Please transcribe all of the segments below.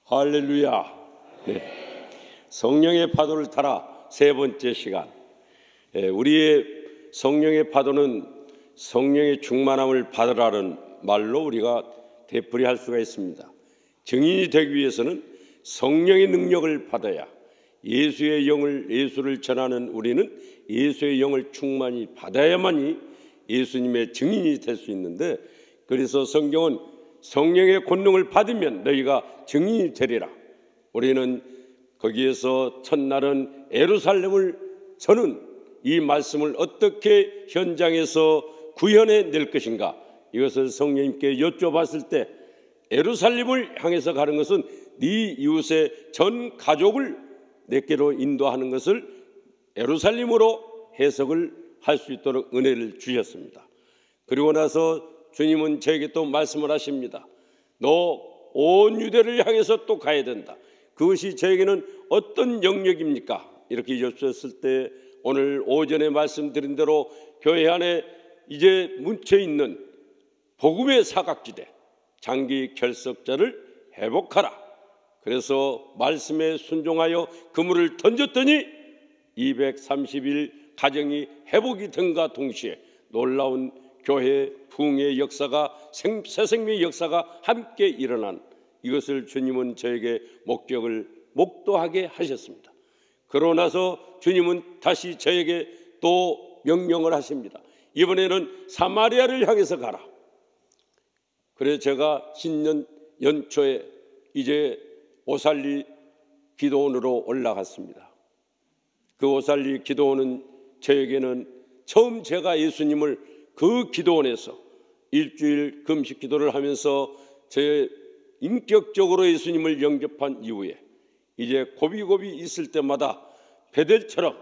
할렐루야. 네. 성령의 파도를 타라 세 번째 시간. 우리의 성령의 파도는 성령의 충만함을 받으라는 말로 우리가 되풀이할 수가 있습니다. 증인이 되기 위해서는 성령의 능력을 받아야 예수를 전하는 우리는 예수의 영을 충만히 받아야만이 예수님의 증인이 될 수 있는데, 그래서 성경은 성령의 권능을 받으면 너희가 증인이 되리라. 우리는 거기에서 첫날은 예루살렘을 저는 이 말씀을 어떻게 현장에서 구현해 낼 것인가, 이것을 성령님께 여쭤봤을 때 예루살렘을 향해서 가는 것은 네 이웃의 전 가족을 내게로 인도하는 것을 예루살렘으로 해석을 할 수 있도록 은혜를 주셨습니다. 그리고 나서 주님은 저에게 또 말씀을 하십니다. 너 온 유대를 향해서 또 가야 된다. 그것이 저에게는 어떤 영역입니까? 이렇게 여쭈었을 때 오늘 오전에 말씀드린 대로 교회 안에 이제 뭉쳐 있는 복음의 사각지대, 장기 결석자를 회복하라. 그래서 말씀에 순종하여 그물을 던졌더니 230일 가정이 회복이 된과 동시에 놀라운 교회 부흥의 역사가, 새 생명의 역사가 함께 일어난, 이것을 주님은 저에게 목도하게 하셨습니다. 그러고 나서 주님은 다시 저에게 또 명령을 하십니다. 이번에는 사마리아를 향해서 가라. 그래서 제가 신년 연초에 이제 오살리 기도원으로 올라갔습니다. 그 오살리 기도원은 저에게는 처음 제가 예수님을 그 기도원에서 일주일 금식 기도를 하면서 제 인격적으로 예수님을 영접한 이후에 이제 고비고비 있을 때마다 베델처럼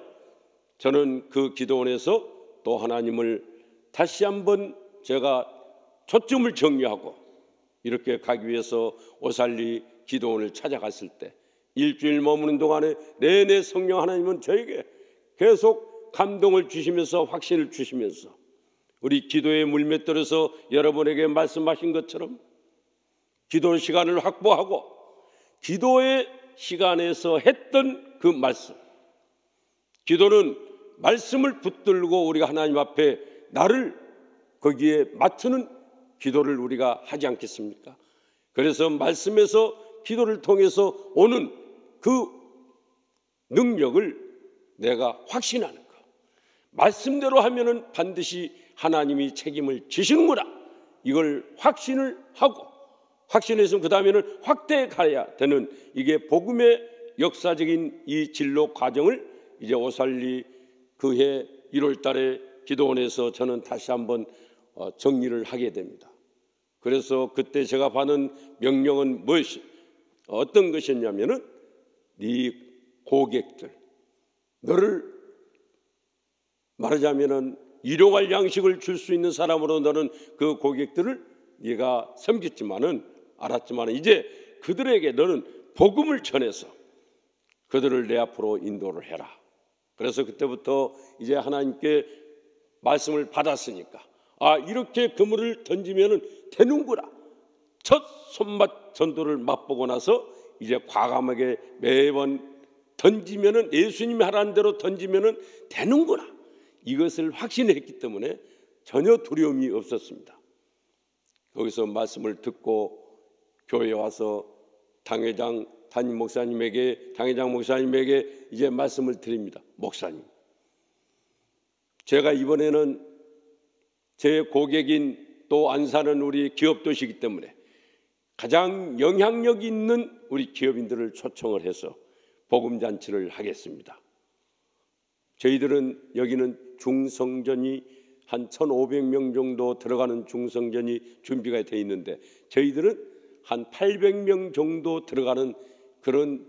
저는 그 기도원에서 또 하나님을 다시 한번 제가 초점을 정리하고 이렇게 가기 위해서 오살리 기도원을 찾아갔을 때 일주일 머무는 동안에 내내 성령 하나님은 저에게 계속 감동을 주시면서 확신을 주시면서 우리 기도의 물맷돌에서 여러분에게 말씀하신 것처럼 기도 시간을 확보하고 기도의 시간에서 했던 그 말씀, 기도는 말씀을 붙들고 우리가 하나님 앞에 나를 거기에 맞추는 기도를 우리가 하지 않겠습니까? 그래서 말씀에서 기도를 통해서 오는 그 능력을 내가 확신하는 것, 말씀대로 하면은 반드시 하나님이 책임을 지시는구나, 이걸 확신을 하고 확신해서 그 다음에는 확대해 가야 되는, 이게 복음의 역사적인 이 진로 과정을 이제 오살리 그해 1월 달에 기도원에서 저는 다시 한번 정리를 하게 됩니다. 그래서 그때 제가 받은 명령은 어떤 것이었냐면은 네 고객들, 너를 말하자면은 일용할 양식을 줄 수 있는 사람으로 너는 그 고객들을 네가 알았지만은 이제 그들에게 너는 복음을 전해서 그들을 내 앞으로 인도를 해라. 그래서 그때부터 이제 하나님께 말씀을 받았으니까 이렇게 그물을 던지면은 되는구나. 첫 손맛 전도를 맛보고 나서 이제 과감하게 매번 던지면은 예수님이 하라는 대로 던지면은 되는구나, 이것을 확신했기 때문에 전혀 두려움이 없었습니다. 거기서 말씀을 듣고 교회에 와서 당회장 목사님에게 이제 말씀을 드립니다. 목사님, 제가 이번에는 제 고객인 또 안사는 우리 기업도시이기 때문에 가장 영향력 있는 우리 기업인들을 초청을 해서 복음잔치를 하겠습니다. 저희들은 여기는 중성전이 한 1,500명 정도 들어가는 중성전이 준비가 되어 있는데 저희들은 한 800명 정도 들어가는 그런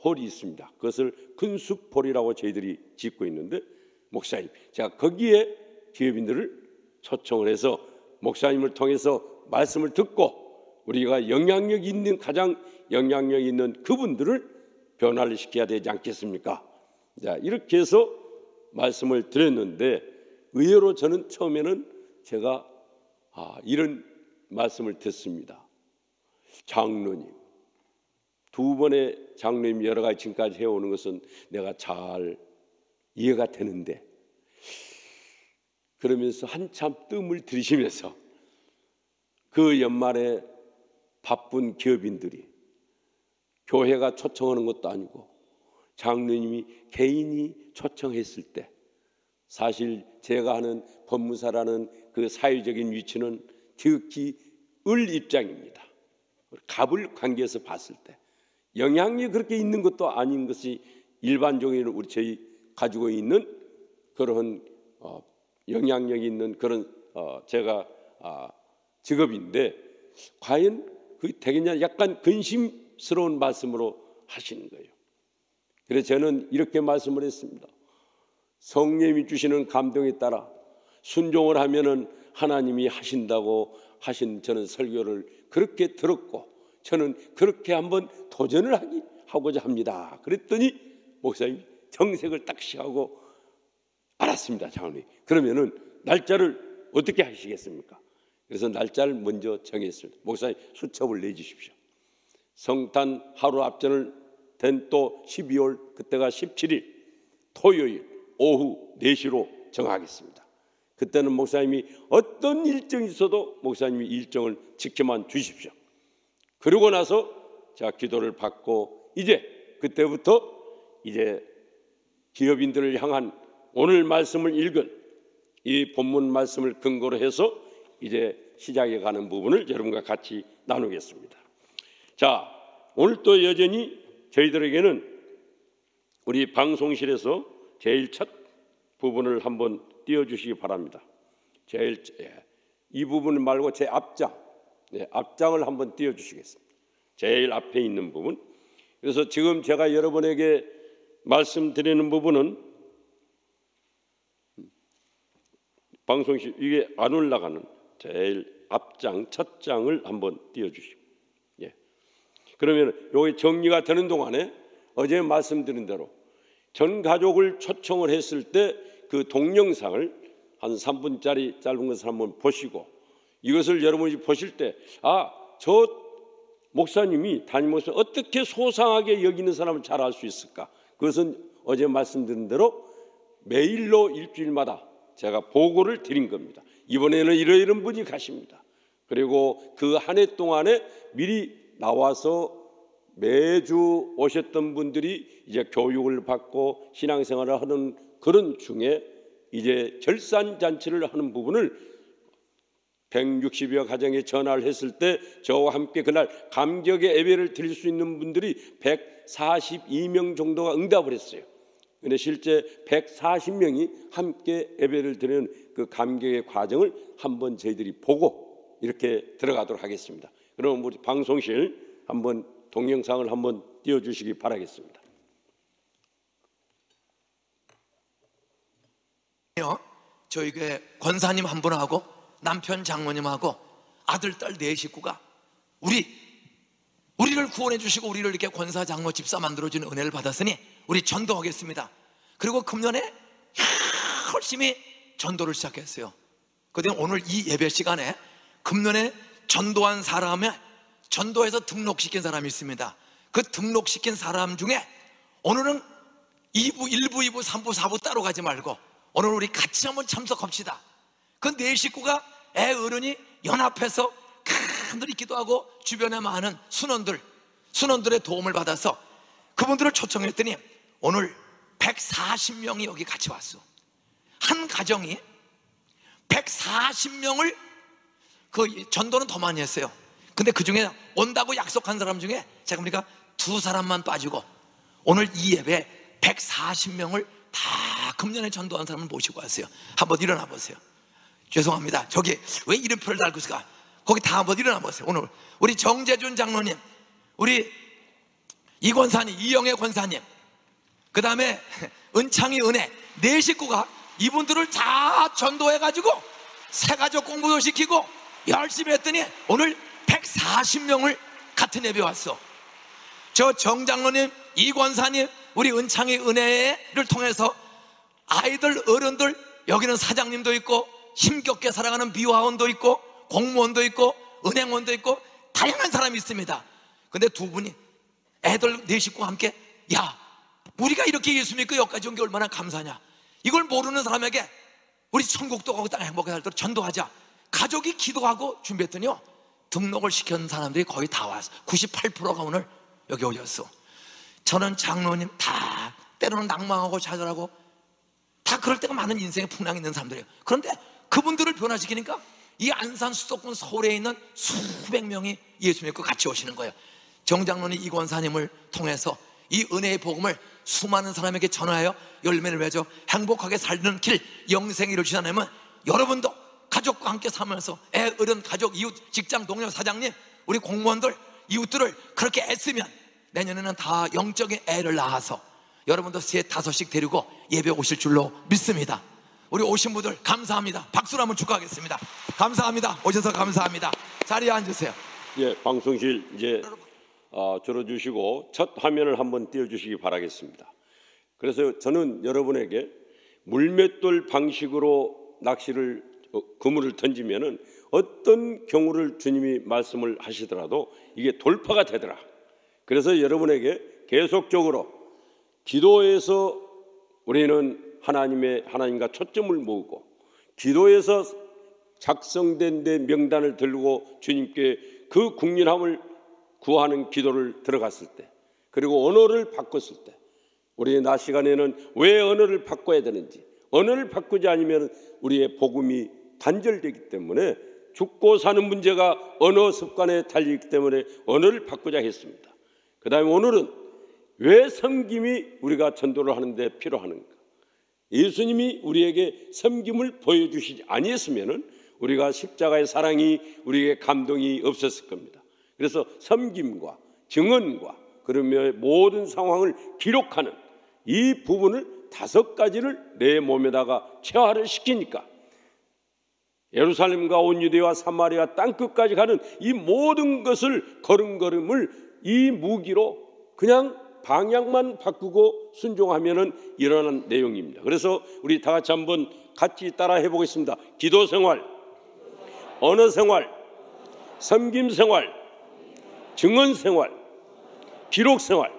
홀이 있습니다. 그것을 큰숲홀이라고 저희들이 짓고 있는데, 목사님, 제가 거기에 기업인들을 초청을 해서 목사님을 통해서 말씀을 듣고 우리가 가장 영향력 있는 그분들을 변화를 시켜야 되지 않겠습니까? 자, 이렇게 해서 말씀을 드렸는데, 의외로 저는 처음에는 제가 이런 말씀을 듣습니다. 장로님, 두 번의 장로님 여러 가지 지금까지 해오는 것은 내가 잘 이해가 되는데, 그러면서 한참 뜸을 들이쉬면서 그 연말에 바쁜 기업인들이 교회가 초청하는 것도 아니고 장로님이 개인이 초청했을 때, 사실 제가 하는 법무사라는 그 사회적인 위치는 특히 을 입장입니다. 갑을 관계에서 봤을 때 영향력이 그렇게 있는 것도 아닌 것이 일반적인 우리 저희 가지고 있는 그런 영향력이 있는 그런 제가 직업인데, 과연 그게 되겠냐, 약간 근심스러운 말씀으로 하시는 거예요. 그래서 저는 이렇게 말씀을 했습니다. 성령님이 주시는 감동에 따라 순종을 하면은 하나님이 하신다고 하신 저는 설교를 그렇게 들었고, 저는 그렇게 한번 도전을 하고자 합니다. 그랬더니 목사님 정색을 딱 시하고, 알았습니다 장로님, 그러면은 날짜를 어떻게 하시겠습니까? 그래서 날짜를 먼저 정했습니다. 목사님 수첩을 내주십시오. 성탄 하루 앞전을 된 또 12월 그때가 17일 토요일 오후 4시로 정하겠습니다. 그때는 목사님이 어떤 일정이 있어도 목사님이 일정을 지켜만 주십시오. 그러고 나서 제가 기도를 받고, 이제 그때부터 이제 기업인들을 향한 오늘 말씀을 읽은 이 본문 말씀을 근거로 해서 이제 시작해 가는 부분을 여러분과 같이 나누겠습니다. 자, 오늘 또 여전히 저희들에게는 우리 방송실에서 제일 첫 부분을 한번 띄워주시기 바랍니다. 이 부분 말고 제 앞장을 한번 띄워주시겠습니다. 제일 앞에 있는 부분. 그래서 지금 제가 여러분에게 말씀드리는 부분은 방송실 이게 안 올라가는 제일 앞장 첫 장을 한번 띄워주시고, 그러면 여기 정리가 되는 동안에 어제 말씀드린 대로 전 가족을 초청을 했을 때 그 동영상을 한 3분짜리 짧은 것을 한번 보시고, 이것을 여러분이 보실 때 저 목사님이 담임 목사님 어떻게 소상하게 여기는 사람을 잘 알 수 있을까? 그것은 어제 말씀드린 대로 매일로 일주일마다 제가 보고를 드린 겁니다. 이번에는 이런 분이 가십니다. 그리고 그 한 해 동안에 미리 나와서 매주 오셨던 분들이 이제 교육을 받고 신앙생활을 하는 그런 중에 이제 결산잔치를 하는 부분을 160여 가정에 전화를 했을 때 저와 함께 그날 감격의 예배를 드릴 수 있는 분들이 142명 정도가 응답을 했어요. 그런데 실제 140명이 함께 예배를 드리는 그 감격의 과정을 한번 저희들이 보고 이렇게 들어가도록 하겠습니다. 그럼 우리 방송실 한번 동영상을 한번 띄워주시기 바라겠습니다. 저희 교회 권사님 한 분하고 남편 장모님하고 아들 딸 4식구가 우리를 구원해 주시고 우리를 이렇게 권사 장로 집사 만들어주는 은혜를 받았으니 우리 전도하겠습니다. 그리고 금년에 열심히 전도를 시작했어요. 그런데 오늘 이 예배 시간에 금년에 전도한 사람에 전도해서 등록시킨 사람이 있습니다. 그 등록시킨 사람 중에 오늘은 2부, 1부, 2부, 3부, 4부 따로 가지 말고 오늘 우리 같이 한번 참석합시다. 그 4식구가 애 어른이 연합해서 간절히 기도하고 주변에 많은 순원들의 도움을 받아서 그분들을 초청했더니 오늘 140명이 여기 같이 왔어. 한 가정이 140명을 그 전도는 더 많이 했어요. 근데 그 중에 온다고 약속한 사람 중에 제가 보니까 2사람만 빠지고 오늘 이 예배 140명을 다 금년에 전도한 사람을 모시고 왔어요. 한번 일어나 보세요. 죄송합니다. 저기 왜 이름표를 달고 있을까? 거기 다 한번 일어나 보세요. 오늘 우리 정재준 장로님, 우리 이권사님, 이영애 권사님, 그 다음에 은창이 은혜 4식구가 이분들을 다 전도해가지고 새가족 공부도 시키고 열심히 했더니 오늘 140명을 같은 예배 왔어. 저 정장로님, 이권사님, 우리 은창이 은혜를 통해서 아이들, 어른들, 여기는 사장님도 있고 힘겹게 살아가는 미화원도 있고 공무원도 있고 은행원도 있고 다양한 사람이 있습니다. 근데 두 분이 애들 네 식구와 함께, 야, 우리가 이렇게 예수 믿고 여기까지 온 게 얼마나 감사냐, 이걸 모르는 사람에게 우리 천국도 가고 땅에 행복하게 살도록 전도하자. 가족이 기도하고 준비했더니요, 등록을 시킨 사람들이 거의 다 왔어. 98%가 오늘 여기 오셨어. 저는 장로님 다 때로는 낭망하고 좌절하고 다 그럴 때가 많은 인생에 풍랑이 있는 사람들이에요. 그런데 그분들을 변화시키니까 이 안산 수도권 서울에 있는 수백 명이 예수 믿고 같이 오시는 거예요. 정장로님 이권사님을 통해서 이 은혜의 복음을 수많은 사람에게 전하여 열매를 맺어 행복하게 살는 길, 영생을 이루시려면 여러분도 가족과 함께 살면서 애, 어른, 가족, 이웃, 직장, 동료, 사장님, 우리 공무원들, 이웃들을 그렇게 애쓰면 내년에는 다 영적인 애를 낳아서 여러분도 3, 5씩 데리고 예배 오실 줄로 믿습니다. 우리 오신 분들 감사합니다. 박수로 한번 축하하겠습니다. 감사합니다. 오셔서 감사합니다. 자리에 앉으세요. 예, 방송실 이제 들어주시고 첫 화면을 한번 띄워주시기 바라겠습니다. 그래서 저는 여러분에게 물맷돌 방식으로 낚시를 그물을 던지면은 어떤 경우를 주님이 말씀을 하시더라도 이게 돌파가 되더라. 그래서 여러분에게 계속적으로 기도에서 우리는 하나님과 초점을 모으고, 기도에서 작성된 데 명단을 들고 주님께 그 국민함을 구하는 기도를 들어갔을 때, 그리고 언어를 바꿨을 때, 우리의 낮 시간에는 왜 언어를 바꿔야 되는지, 언어를 바꾸지 않으면 우리의 복음이 단절되기 때문에 죽고 사는 문제가 언어 습관에 달리기 때문에 언어를 바꾸자 했습니다. 그 다음에 오늘은 왜 섬김이 우리가 전도를 하는데 필요하는가? 예수님이 우리에게 섬김을 보여주시지 아니했으면 우리가 십자가의 사랑이 우리에게 감동이 없었을 겁니다. 그래서 섬김과 증언과 그러면 모든 상황을 기록하는 이 부분을 5가지를 내 몸에다가 체화를 시키니까 예루살렘과 온 유대와 사마리아 땅끝까지 가는 이 모든 것을 걸음걸음을 이 무기로 그냥 방향만 바꾸고 순종하면은 일어나는 내용입니다. 그래서 우리 다 같이 한번 같이 따라 해보겠습니다. 기도 생활, 언어 생활, 섬김 생활, 증언 생활, 기록 생활.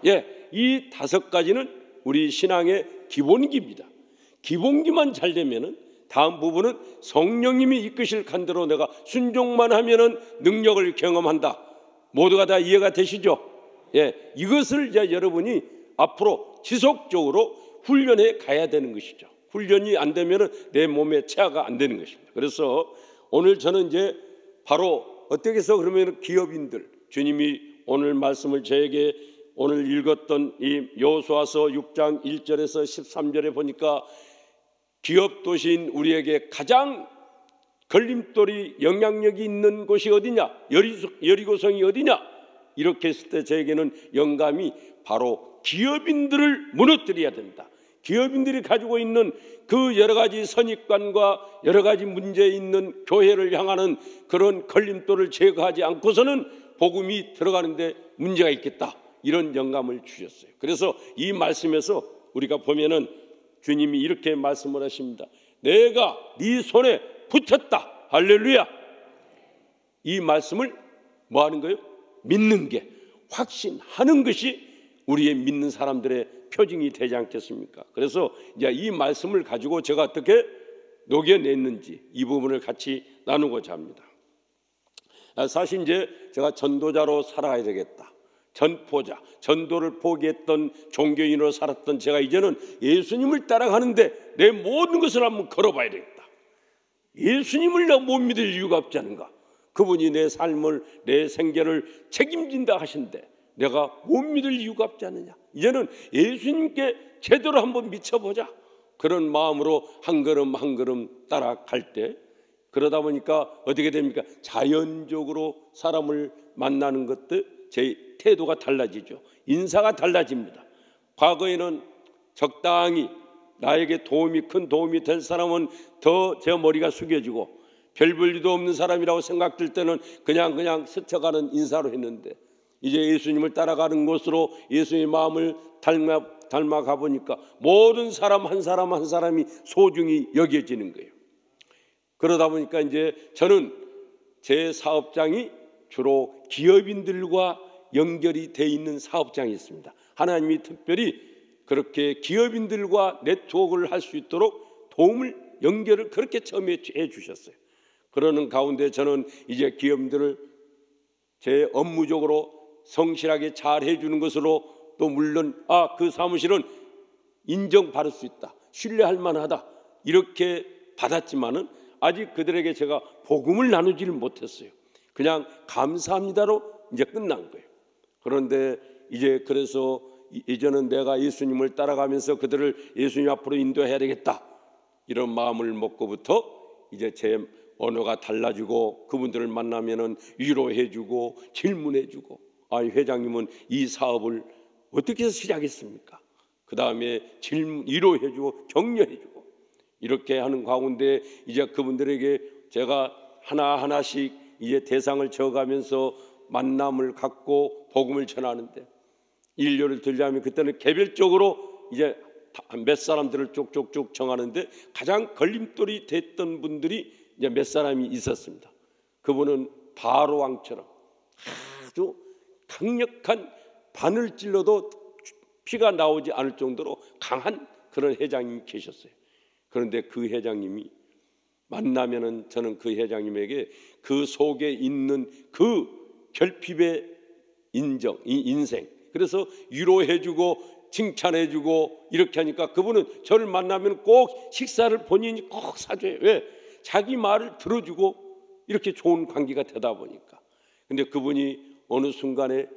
예, 이 5가지는 우리 신앙의 기본기입니다. 기본기만 잘 되면은 다음 부분은 성령님이 이끄실 간대로 내가 순종만 하면은 능력을 경험한다. 모두가 다 이해가 되시죠? 예, 이것을 이제 여러분이 앞으로 지속적으로 훈련해 가야 되는 것이죠. 훈련이 안 되면은 내 몸에 체화가 안 되는 것입니다. 그래서 오늘 저는 이제 바로 어떻게 해서 그러면 기업인들, 주님이 오늘 말씀을 저에게 오늘 읽었던 이 여호수아서 6장 1절에서 13절에 보니까 기업 도시인 우리에게 가장 걸림돌이 영향력이 있는 곳이 어디냐? 여리고성이 어디냐? 이렇게 했을 때 저에게는 영감이 바로 기업인들을 무너뜨려야 된다. 기업인들이 가지고 있는 그 여러 가지 선입관과 여러 가지 문제 있는 교회를 향하는 그런 걸림돌을 제거하지 않고서는 복음이 들어가는데 문제가 있겠다. 이런 영감을 주셨어요. 그래서 이 말씀에서 우리가 보면은 주님이 이렇게 말씀을 하십니다. 내가 네 손에 붙었다. 할렐루야. 이 말씀을 뭐 하는 거예요? 믿는 게, 확신하는 것이 우리의 믿는 사람들의 표징이 되지 않겠습니까? 그래서 이제 이 말씀을 가지고 제가 어떻게 녹여냈는지 이 부분을 같이 나누고자 합니다. 사실 이제 제가 전도자로 살아가야 되겠다. 전포자, 전도를 포기했던 종교인으로 살았던 제가 이제는 예수님을 따라가는데 내 모든 것을 한번 걸어봐야 되겠다. 예수님을 내가 못 믿을 이유가 없지 않은가? 그분이 내 삶을, 내 생계를 책임진다 하신데 내가 못 믿을 이유가 없지 않느냐? 이제는 예수님께 제대로 한번 미쳐보자. 그런 마음으로 한 걸음 한 걸음 따라갈 때, 그러다 보니까 어떻게 됩니까? 자연적으로 사람을 만나는 것들, 제 태도가 달라지죠. 인사가 달라집니다. 과거에는 적당히 나에게 큰 도움이 될 사람은 더 제 머리가 숙여지고 별 볼 일도 없는 사람이라고 생각될 때는 그냥 스쳐가는 인사로 했는데, 이제 예수님을 따라가는 곳으로 예수님의 마음을 닮아가 보니까 모든 사람 한 사람 한 사람이 소중히 여겨지는 거예요. 그러다 보니까 이제 저는 제 사업장이 주로 기업인들과 연결이 돼 있는 사업장이 있습니다. 하나님이 특별히 그렇게 기업인들과 네트워크를 할 수 있도록 도움을 연결을 그렇게 처음에 해 주셨어요. 그러는 가운데 저는 이제 기업인들을 제 업무적으로 성실하게 잘 해주는 것으로 또 물론 그 사무실은 인정받을 수 있다, 신뢰할 만하다 이렇게 받았지만은 아직 그들에게 제가 복음을 나누지를 못했어요. 그냥 감사합니다로 이제 끝난 거예요. 그런데 이제 그래서 이제는 내가 예수님을 따라가면서 그들을 예수님 앞으로 인도해야 되겠다 이런 마음을 먹고부터 이제 제 언어가 달라지고 그분들을 만나면은 위로해주고 질문해주고 회장님은 이 사업을 어떻게 해서 시작했습니까? 그 다음에 질문 위로해주고 격려해주고 이렇게 하는 가운데 이제 그분들에게 제가 하나하나씩 이제 대상을 적어가면서 만남을 갖고 복음을 전하는데 인류를 들자면 그때는 개별적으로 이제 몇 사람들을 쭉쭉쭉 정하는데 가장 걸림돌이 됐던 분들이 이제 몇 사람이 있었습니다. 그분은 바로 왕처럼 아주 강력한 바늘 찔러도 피가 나오지 않을 정도로 강한 그런 회장님이 계셨어요. 그런데 그 회장님이 만나면은 저는 그 회장님에게 그 속에 있는 그 결핍의 인생 그래서 위로해주고 칭찬해주고 이렇게 하니까 그분은 저를 만나면 꼭 식사를 본인이 꼭 사줘요. 왜? 자기 말을 들어주고 이렇게 좋은 관계가 되다 보니까. 근데 그분이 어느 순간에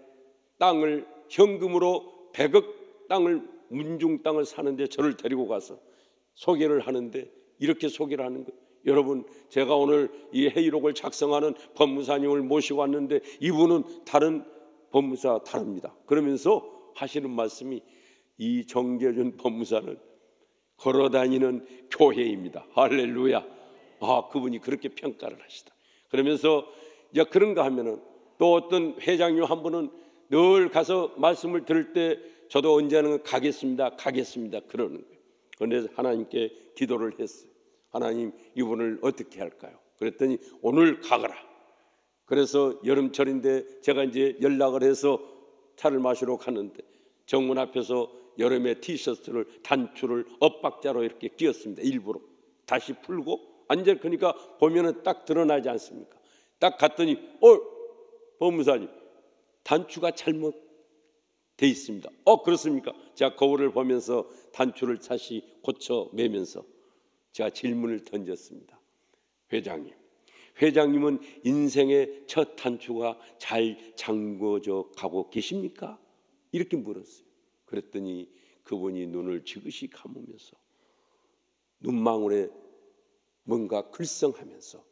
땅을 현금으로 100억 땅을 문중 땅을 사는데 저를 데리고 가서 소개를 하는데 이렇게 소개를 하는 거예요. 여러분 제가 오늘 이 회의록을 작성하는 법무사님을 모시고 왔는데 이분은 다른 법무사 다릅니다. 그러면서 하시는 말씀이 이 정재준 법무사는 걸어다니는 교회입니다. 할렐루야. 그분이 그렇게 평가를 하시다. 그러면서 이제 그런가 하면은 또 어떤 회장님 한 분은 늘 가서 말씀을 들을 때 저도 언제는 가겠습니다 그러는 거예요. 그런데 하나님께 기도를 했어요. 하나님 이분을 어떻게 할까요? 그랬더니 오늘 가거라. 그래서 여름철인데 제가 이제 연락을 해서 차를 마시러 갔는데 정문 앞에서 여름에 티셔츠를 단추를 엇박자로 이렇게 끼웠습니다. 일부러 다시 풀고 완전 그러니까 보면은 딱 드러나지 않습니까? 딱 갔더니 법무사님 단추가 잘못 돼 있습니다. 그렇습니까? 제가 거울을 보면서 단추를 다시 고쳐 매면서 제가 질문을 던졌습니다. 회장님은 인생의 첫 단추가 잘 잠궈져 가고 계십니까? 이렇게 물었어요. 그랬더니 그분이 눈을 지그시 감으면서 눈망울에 뭔가 글썽하면서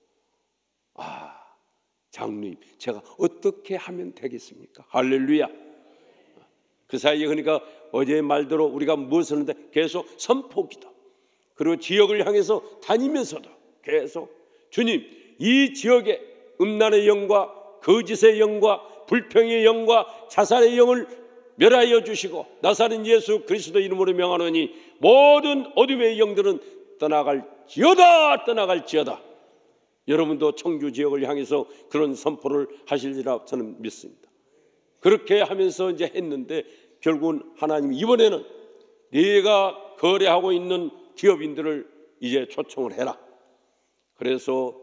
장로님 제가 어떻게 하면 되겠습니까? 할렐루야. 그 사이에 그러니까 어제의 말대로 우리가 무엇을 하는데 계속 선포기도 그리고 지역을 향해서 다니면서도 계속 주님 이 지역에 음란의 영과 거짓의 영과 불평의 영과 자살의 영을 멸하여 주시고 나사렛 예수 그리스도 이름으로 명하노니 모든 어둠의 영들은 떠나갈지어다. 여러분도 청주 지역을 향해서 그런 선포를 하시리라 저는 믿습니다. 그렇게 하면서 이제 했는데 결국은 하나님이 이번에는 네가 거래하고 있는 기업인들을 이제 초청을 해라. 그래서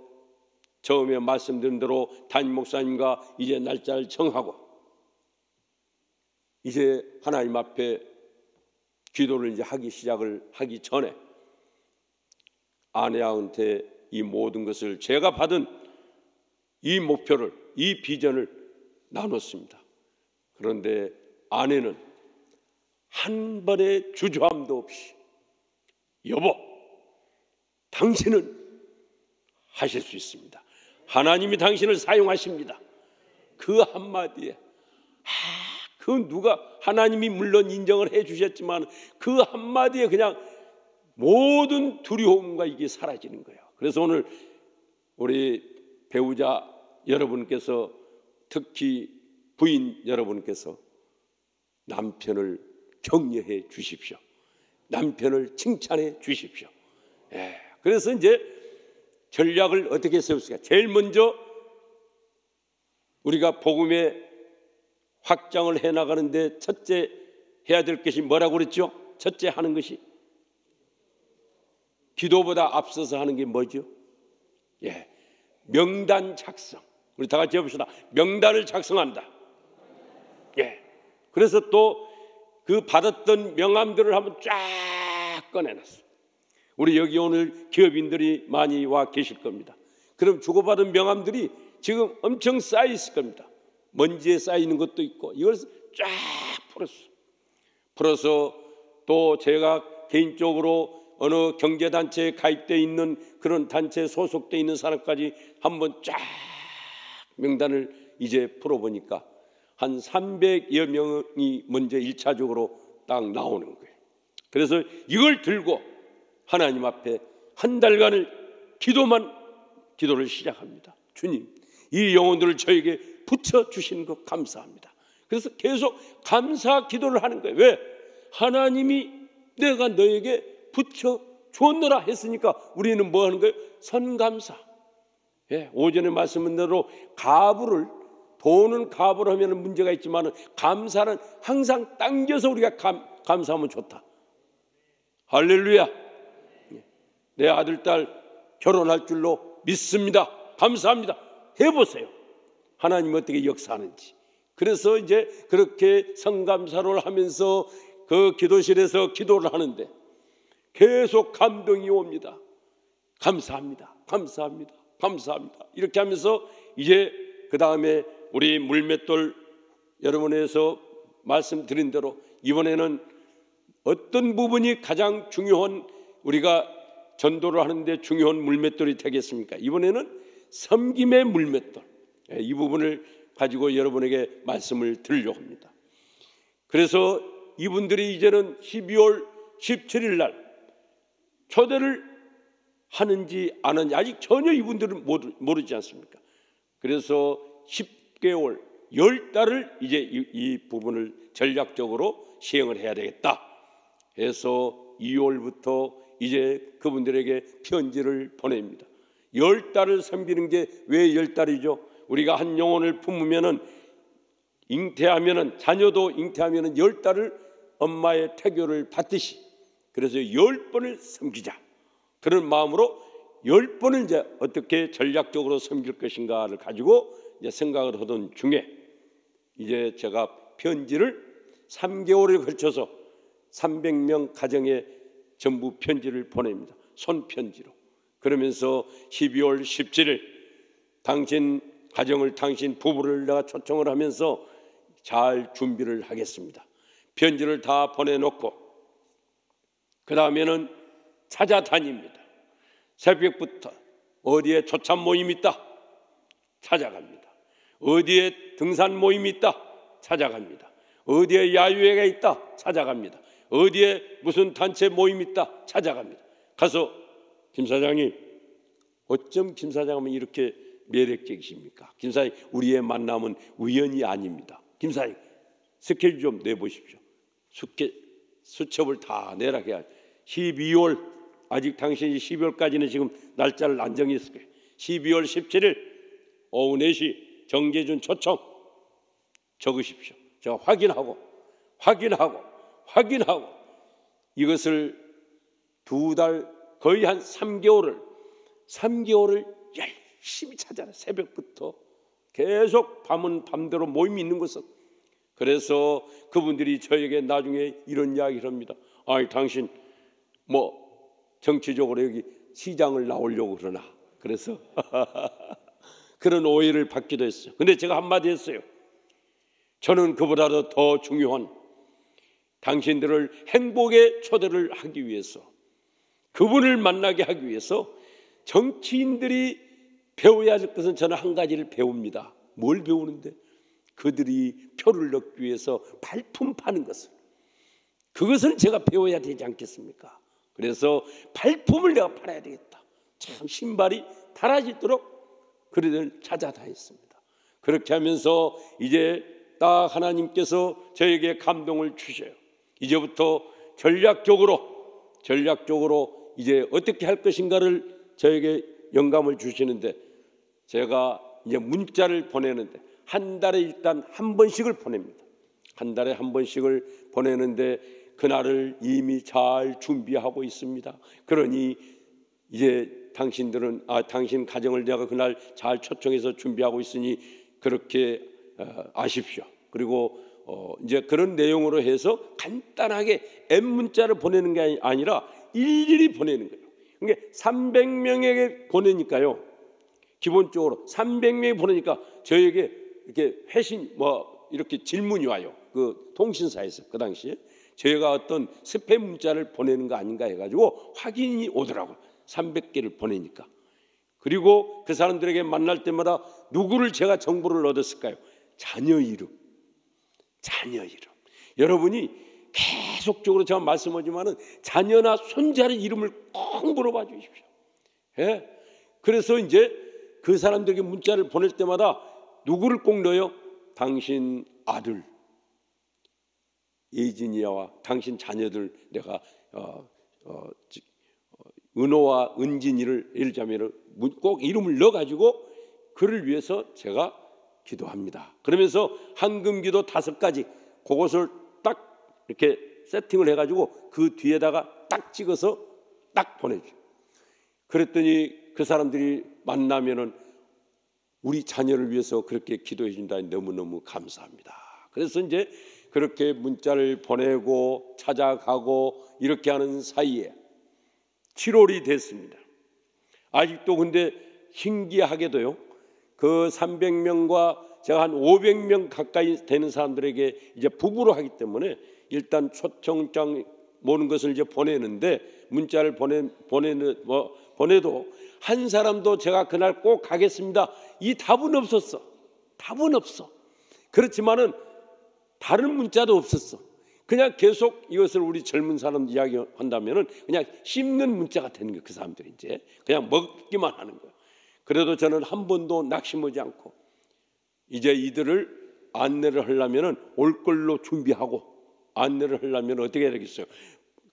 처음에 말씀드린 대로 담임 목사님과 이제 날짜를 정하고 이제 하나님 앞에 기도를 이제 하기 전에 아내한테 이 모든 것을 제가 받은 이 목표를 이 비전을 나눴습니다. 그런데 아내는 한 번의 주저함도 없이 여보 당신은 하실 수 있습니다. 하나님이 당신을 사용하십니다. 그 한마디에 그 누가 하나님이 물론 인정을 해 주셨지만 그 한마디에 그냥 모든 두려움과 이게 사라지는 거예요. 그래서 오늘 우리 배우자 여러분께서 특히 부인 여러분께서 남편을 격려해 주십시오. 남편을 칭찬해 주십시오. 그래서 이제 전략을 어떻게 세웠을까? 제일 먼저 우리가 복음의 확장을 해 나가는데 첫째 해야 될 것이 뭐라고 그랬죠? 첫째 하는 것이 기도보다 앞서서 하는 게 뭐죠? 예, 명단 작성. 우리 다 같이 해봅시다. 명단을 작성한다. 예. 그래서 또 그 받았던 명함들을 한번 쫙 꺼내놨어. 우리 여기 오늘 기업인들이 많이 와 계실 겁니다. 그럼 주고받은 명함들이 지금 엄청 쌓여 있을 겁니다. 먼지에 쌓이는 것도 있고 이걸 쫙 풀어서 또 제가 개인적으로 어느 경제단체에 가입되어 있는 그런 단체에 소속되어 있는 사람까지 한번 쫙 명단을 이제 풀어보니까 한 300여 명이 먼저 1차적으로 딱 나오는 거예요. 그래서 이걸 들고 하나님 앞에 한 달간을 기도를 시작합니다. 주님, 이 영혼들을 저에게 붙여주시는 것 감사합니다. 그래서 계속 감사 기도를 하는 거예요. 왜? 하나님이 내가 너에게 붙여주었노라 했으니까 우리는 뭐 하는 거예요? 선감사. 예, 오전에 말씀한 대로 돈은 가부를 하면 문제가 있지만 감사는 항상 당겨서 우리가 감사하면 좋다. 할렐루야. 내 아들, 딸 결혼할 줄로 믿습니다. 감사합니다. 해보세요. 하나님 어떻게 역사하는지. 그래서 이제 그렇게 성감사를 하면서 그 기도실에서 기도를 하는데 계속 감동이 옵니다. 감사합니다. 감사합니다. 감사합니다. 이렇게 하면서 이제 그 다음에 우리 물맷돌 여러분에서 말씀드린 대로 이번에는 어떤 부분이 가장 중요한 우리가 전도를 하는데 중요한 물맷돌이 되겠습니까? 이번에는 섬김의 물맷돌, 이 부분을 가지고 여러분에게 말씀을 드리려고 합니다. 그래서 이분들이 이제는 12월 17일 날 초대를 하는지 안 하는지 아직 전혀 이분들은 모르지 않습니까? 그래서 10개월, 10달을 이제 이 부분을 전략적으로 시행을 해야 되겠다 해서 2월부터 이제 그분들에게 편지를 보냅니다. 10달을 섬기는 게 왜 10달이죠? 우리가 한 영혼을 품으면은 잉태하면은 자녀도 잉태하면은 10달을 엄마의 태교를 받듯이 그래서 10번을 섬기자 그런 마음으로 10번을 이제 어떻게 전략적으로 섬길 것인가를 가지고 이제 생각을 하던 중에 이제 제가 편지를 3개월에 걸쳐서 300명 가정에 전부 편지를 보냅니다. 손편지로. 그러면서 12월 17일 당신 가정을 당신 부부를 내가 초청을 하면서 잘 준비를 하겠습니다. 편지를 다 보내놓고 그 다음에는 찾아다닙니다. 새벽부터 어디에 초참 모임이 있다 찾아갑니다. 어디에 등산 모임이 있다 찾아갑니다. 어디에 야유회가 있다 찾아갑니다. 어디에 무슨 단체 모임이 있다 찾아갑니다. 가서 김 사장님 어쩜 김 사장은 이렇게 매력적이십니까? 김 사장님 우리의 만남은 우연이 아닙니다. 김 사장님 스케줄 좀 내보십시오. 수첩을 다 내라 해야 12월 아직 당신이 12월까지는 지금 날짜를 안 정했을 거예요. 12월 17일 오후 4시 정재준 초청 적으십시오. 제가 확인하고 이것을 2달 거의 한 3개월을 열심히 찾아라. 새벽부터 계속 밤은 밤대로 모임이 있는 곳은. 그래서 그분들이 저에게 나중에 이런 이야기를 합니다. 아니 당신 뭐 정치적으로 여기 시장을 나오려고 그러나. 그래서 그런 오해를 받기도 했어요. 근데 제가 한마디 했어요. 저는 그보다도 더 중요한 당신들을 행복에 초대를 하기 위해서 그분을 만나게 하기 위해서 정치인들이 배워야 할 것은 저는 한 가지를 배웁니다. 뭘 배우는데? 그들이 표를 넣기 위해서 발품 파는 것을 그것을 제가 배워야 되지 않겠습니까? 그래서 발품을 내가 팔아야 되겠다. 참 신발이 달아지도록 그들을 찾아다녔습니다. 그렇게 하면서 이제 딱 하나님께서 저에게 감동을 주셔요. 이제부터 전략적으로 이제 어떻게 할 것인가를 저에게 영감을 주시는데 제가 이제 문자를 보내는데 한 달에 일단 한 번씩을 보냅니다. 한 달에 한 번씩을 보내는데 그날을 이미 잘 준비하고 있습니다. 그러니 이제 당신 가정을 내가 그날 잘 초청해서 준비하고 있으니 그렇게 아십시오. 그리고 이제 그런 내용으로 해서 간단하게 앱문자를 보내는 게 아니라 일일이 보내는 거예요. 그러니까 300명에게 보내니까요. 기본적으로 300명이 보내니까 저에게 이렇게 회신 이렇게 질문이 와요. 그 통신사에서 그 당시에 저희가 어떤 스팸 문자를 보내는 거 아닌가 해가지고 확인이 오더라고요. 300개를 보내니까. 그리고 그 사람들에게 만날 때마다 누구를 제가 정보를 얻었을까요? 자녀 이름. 여러분이 계속적으로 제가 말씀하지만은 자녀나 손자의 이름을 꼭 물어봐 주십시오. 예? 그래서 이제 그 사람들에게 문자를 보낼 때마다 누구를 꼭 넣어요? 당신 아들 예진이와 당신 자녀들 내가 은호와 은진이를 예를 들자면 꼭 이름을 넣어가지고 그를 위해서 제가 기도합니다. 그러면서 한금기도 5가지 그것을 딱 이렇게 세팅을 해가지고 그 뒤에다가 딱 찍어서 딱 보내줘. 그랬더니 그 사람들이 만나면은 우리 자녀를 위해서 그렇게 기도해 준다니 너무너무 감사합니다. 그래서 이제 그렇게 문자를 보내고 찾아가고 이렇게 하는 사이에 7월이 됐습니다. 아직도 근데 신기하게도요. 그 300명과 제가 한 500명 가까이 되는 사람들에게 이제 부부로 하기 때문에 일단 초청장 모는 것을 이제 보내는데 문자를 보내도 한 사람도 제가 그날 꼭 가겠습니다. 이 답은 없었어. 답은 없어. 그렇지만은 다른 문자도 없었어. 그냥 계속 이것을 우리 젊은 사람 이야기한다면은 그냥 씹는 문자가 되는 거예요. 그 사람들이 이제 그냥 먹기만 하는 거예요. 그래도 저는 한 번도 낙심하지 않고 이제 이들을 안내를 하려면은 올 걸로 준비하고 안내를 하려면 어떻게 해야 되겠어요?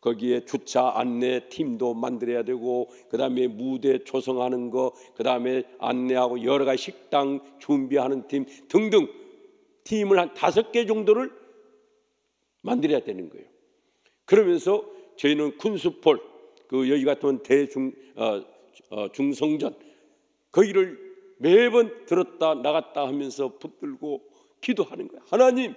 거기에 주차 안내 팀도 만들어야 되고 그다음에 무대 조성하는 거 그다음에 안내하고 여러 가지 식당 준비하는 팀 등등 팀을 한 5개 정도를 만들어야 되는 거예요. 그러면서 저희는 쿤스폴 그 여기 같은 중성전 거기를 매번 들었다 나갔다 하면서 붙들고 기도하는 거예요. 하나님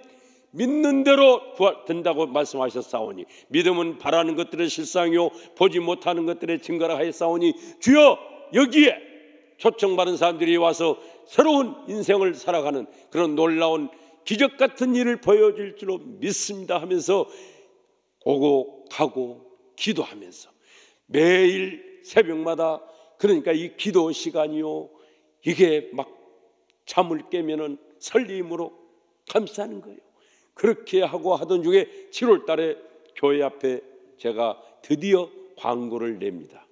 믿는 대로 된다고 말씀하셨사오니 믿음은 바라는 것들의 실상이요 보지 못하는 것들의 증거라 하였사오니 주여 여기에 초청받은 사람들이 와서 새로운 인생을 살아가는 그런 놀라운 기적 같은 일을 보여줄 줄로 믿습니다 하면서 오고 가고 기도하면서 매일 새벽마다 그러니까 이 기도 시간이요 이게 막 잠을 깨면은 설림으로 감싸는 거예요. 그렇게 하고 하던 중에 7월 달에 교회 앞에 제가 드디어 광고를 냅니다.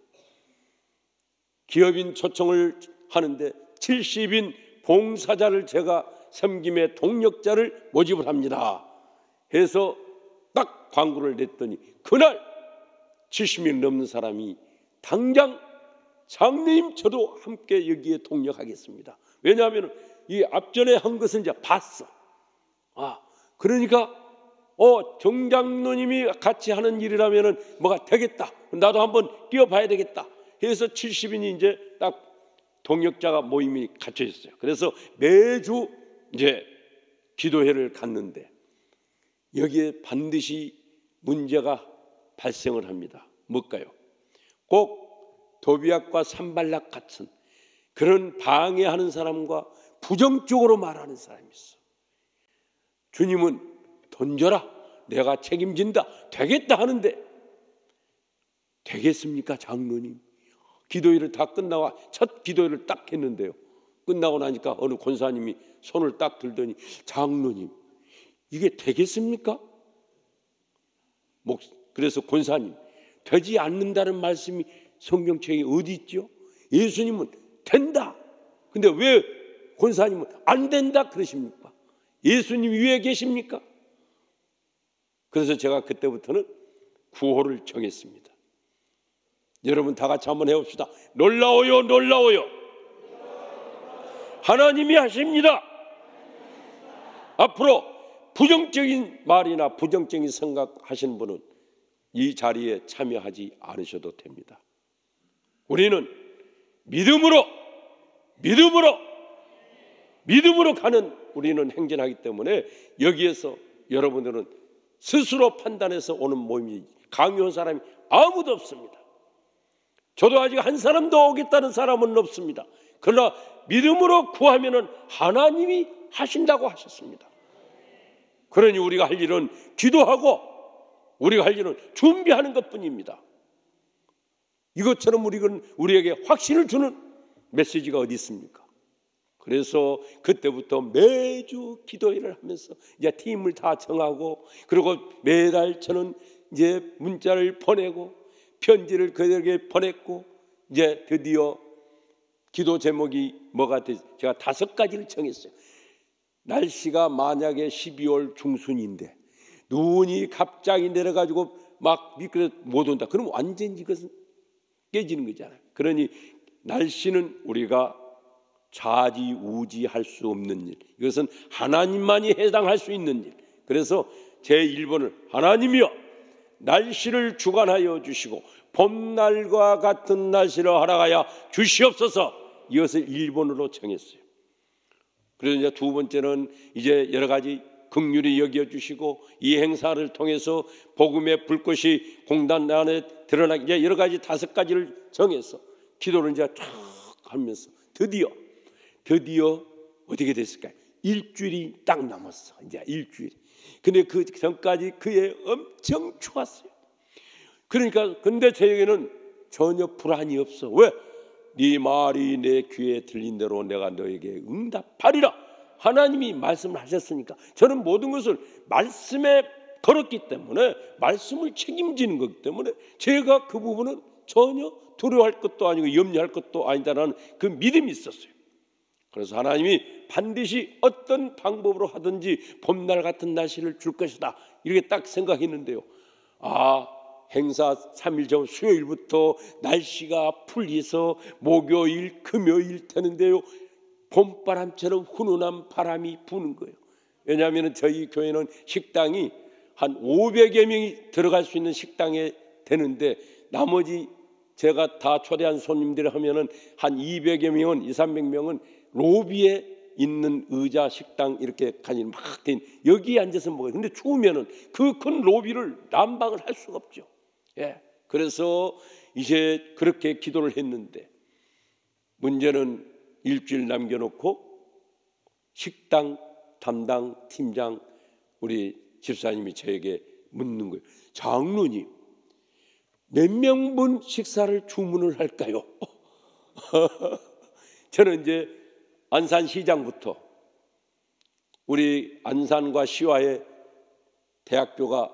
기업인 초청을 하는데 70인 봉사자를 제가 섬김의 동력자를 모집을 합니다 해서 딱 광고를 냈더니 그날 70명 넘는 사람이 당장 장로님 저도 함께 여기에 동력하겠습니다. 왜냐하면 이 앞전에 한 것은 이제 봤어. 그러니까 정장로님이 같이 하는 일이라면은 뭐가 되겠다. 나도 한번 뛰어봐야 되겠다. 해서 70인이 이제 딱 동역자가 모임이 갖춰 있어요. 그래서 매주 이제 기도회를 갔는데 여기에 반드시 문제가 발생을 합니다. 뭘까요? 꼭 도비약과 산발락 같은 그런 방해하는 사람과 부정적으로 말하는 사람이 있어. 주님은 던져라 내가 책임진다 되겠다 하는데 되겠습니까 장로님? 기도회를 다 끝나고 첫 기도회를 딱 했는데요 끝나고 나니까 어느 권사님이 손을 딱 들더니 장로님 이게 되겠습니까? 그래서 권사님 되지 않는다는 말씀이 성경책에 어디 있죠? 예수님은 된다. 근데 왜 권사님은 안 된다 그러십니까? 예수님 위에 계십니까? 그래서 제가 그때부터는 구호를 정했습니다. 여러분 다 같이 한번 해봅시다. 놀라워요 놀라워요 하나님이 하십니다. 앞으로 부정적인 말이나 부정적인 생각하시는 분은 이 자리에 참여하지 않으셔도 됩니다. 우리는 믿음으로 가는 우리는 행진하기 때문에 여기에서 여러분들은 스스로 판단해서 오는 모임이 강요한 사람이 아무도 없습니다. 저도 아직 한 사람도 오겠다는 사람은 없습니다. 그러나 믿음으로 구하면은 하나님이 하신다고 하셨습니다. 그러니 우리가 할 일은 기도하고 우리가 할 일은 준비하는 것뿐입니다. 이것처럼 우리에게 확신을 주는 메시지가 어디 있습니까? 그래서 그때부터 매주 기도회를 하면서 이제 팀을 다 정하고, 그리고 매달 저는 이제 문자를 보내고 편지를 그들에게 보냈고, 이제 드디어 기도 제목이 뭐가 됐지? 제가 5가지를 정했어요. 날씨가 만약에 12월 중순인데 눈이 갑자기 내려가지고 막 미끄러 못 온다. 그럼 완전히 이것은 깨지는 거잖아요. 그러니 날씨는 우리가 좌지우지할 수 없는 일, 이것은 하나님만이 해당할 수 있는 일. 그래서 제 1번을 하나님이여 날씨를 주관하여 주시고 봄날과 같은 날씨를 허락하여 주시옵소서. 이것을 1번으로 정했어요. 그래서 이제 2번째는 이제 여러 가지 긍휼히 여겨 주시고 이 행사를 통해서 복음의 불꽃이 공단 안에 드러나게, 이제 여러 가지 5가지를 정해서 기도를 이제 쫙 하면서 드디어 어떻게 됐을까요? 일주일이 딱 남았어. 이제 일주일. 근데 그 전까지 그에 엄청 추웠어요. 그러니까 근데 저에게는 전혀 불안이 없어. 왜? 네 말이 내 귀에 들린 대로 내가 너에게 응답하리라. 하나님이 말씀을 하셨으니까 저는 모든 것을 말씀에 걸었기 때문에, 말씀을 책임지는 거기 때문에 제가 그 부분은 전혀 두려워할 것도 아니고 염려할 것도 아니다라는 그 믿음이 있었어요. 그래서 하나님이 반드시 어떤 방법으로 하든지 봄날 같은 날씨를 줄 것이다, 이렇게 딱 생각했는데요. 행사 3일 전 수요일부터 날씨가 풀려서 목요일 금요일 되는데요, 봄바람처럼 훈훈한 바람이 부는 거예요. 왜냐하면 저희 교회는 식당이 한 500여 명이 들어갈 수 있는 식당에 되는데, 나머지 제가 다 초대한 손님들 하면은 한 200여 명은 200~300명은 로비에 있는 의자 식당 이렇게 간이 막 된 여기 앉아서 먹어요. 근데 추우면은 그 큰 로비를 난방을 할 수가 없죠. 예. 그래서 이제 그렇게 기도를 했는데, 문제는 일주일 남겨놓고 식당 담당 팀장 우리 집사님이 저에게 묻는 거예요. 장로님, 몇 명분 식사를 주문을 할까요? 저는 이제 안산시장부터 우리 안산과 시와에 대학교가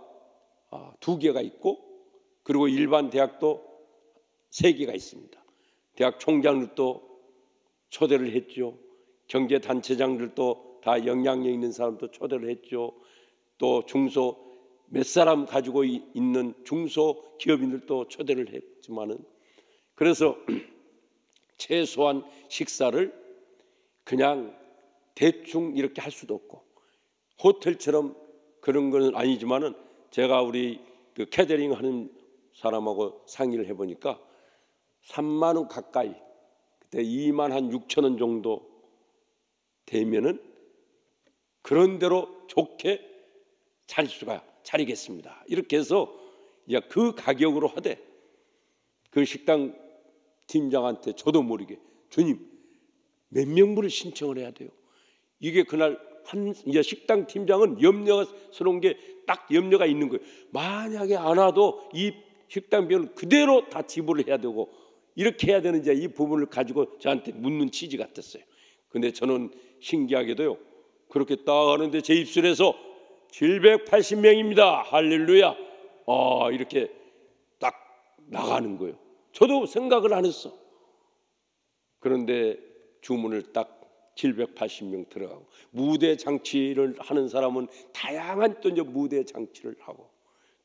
2개가 있고, 그리고 일반 대학도 3개가 있습니다. 대학 총장들도 초대를 했죠. 경제단체장들도 다 영향력 있는 사람도 초대를 했죠. 또 중소 몇 사람 가지고 있는 중소기업인들도 초대를 했지만은, 그래서 최소한 식사를 그냥 대충 이렇게 할 수도 없고, 호텔처럼 그런 건 아니지만은 제가 우리 그 캐터링 하는 사람하고 상의를 해보니까 3만 원 가까이, 그때 26,000원 정도 되면은 그런 대로 좋게 차리겠습니다. 이렇게 해서 이제 그 가격으로 하되, 그 식당 팀장한테 저도 모르게 주님 몇 명분을 신청을 해야 돼요. 이게 그날 이제 식당 팀장은 염려스러운 게 딱 염려가 있는 거예요. 만약에 안 와도 이 식당 비용을 그대로 다 지불을 해야 되고, 이렇게 해야 되는 이제 이 부분을 가지고 저한테 묻는 취지 같았어요. 근데 저는 신기하게도요, 그렇게 딱 하는데 제 입술에서 780명입니다. 할렐루야. 이렇게 딱 나가는 거예요. 저도 생각을 안 했어. 그런데 주문을 딱 780명 들어가고, 무대 장치를 하는 사람은 다양한 또 이제 무대 장치를 하고,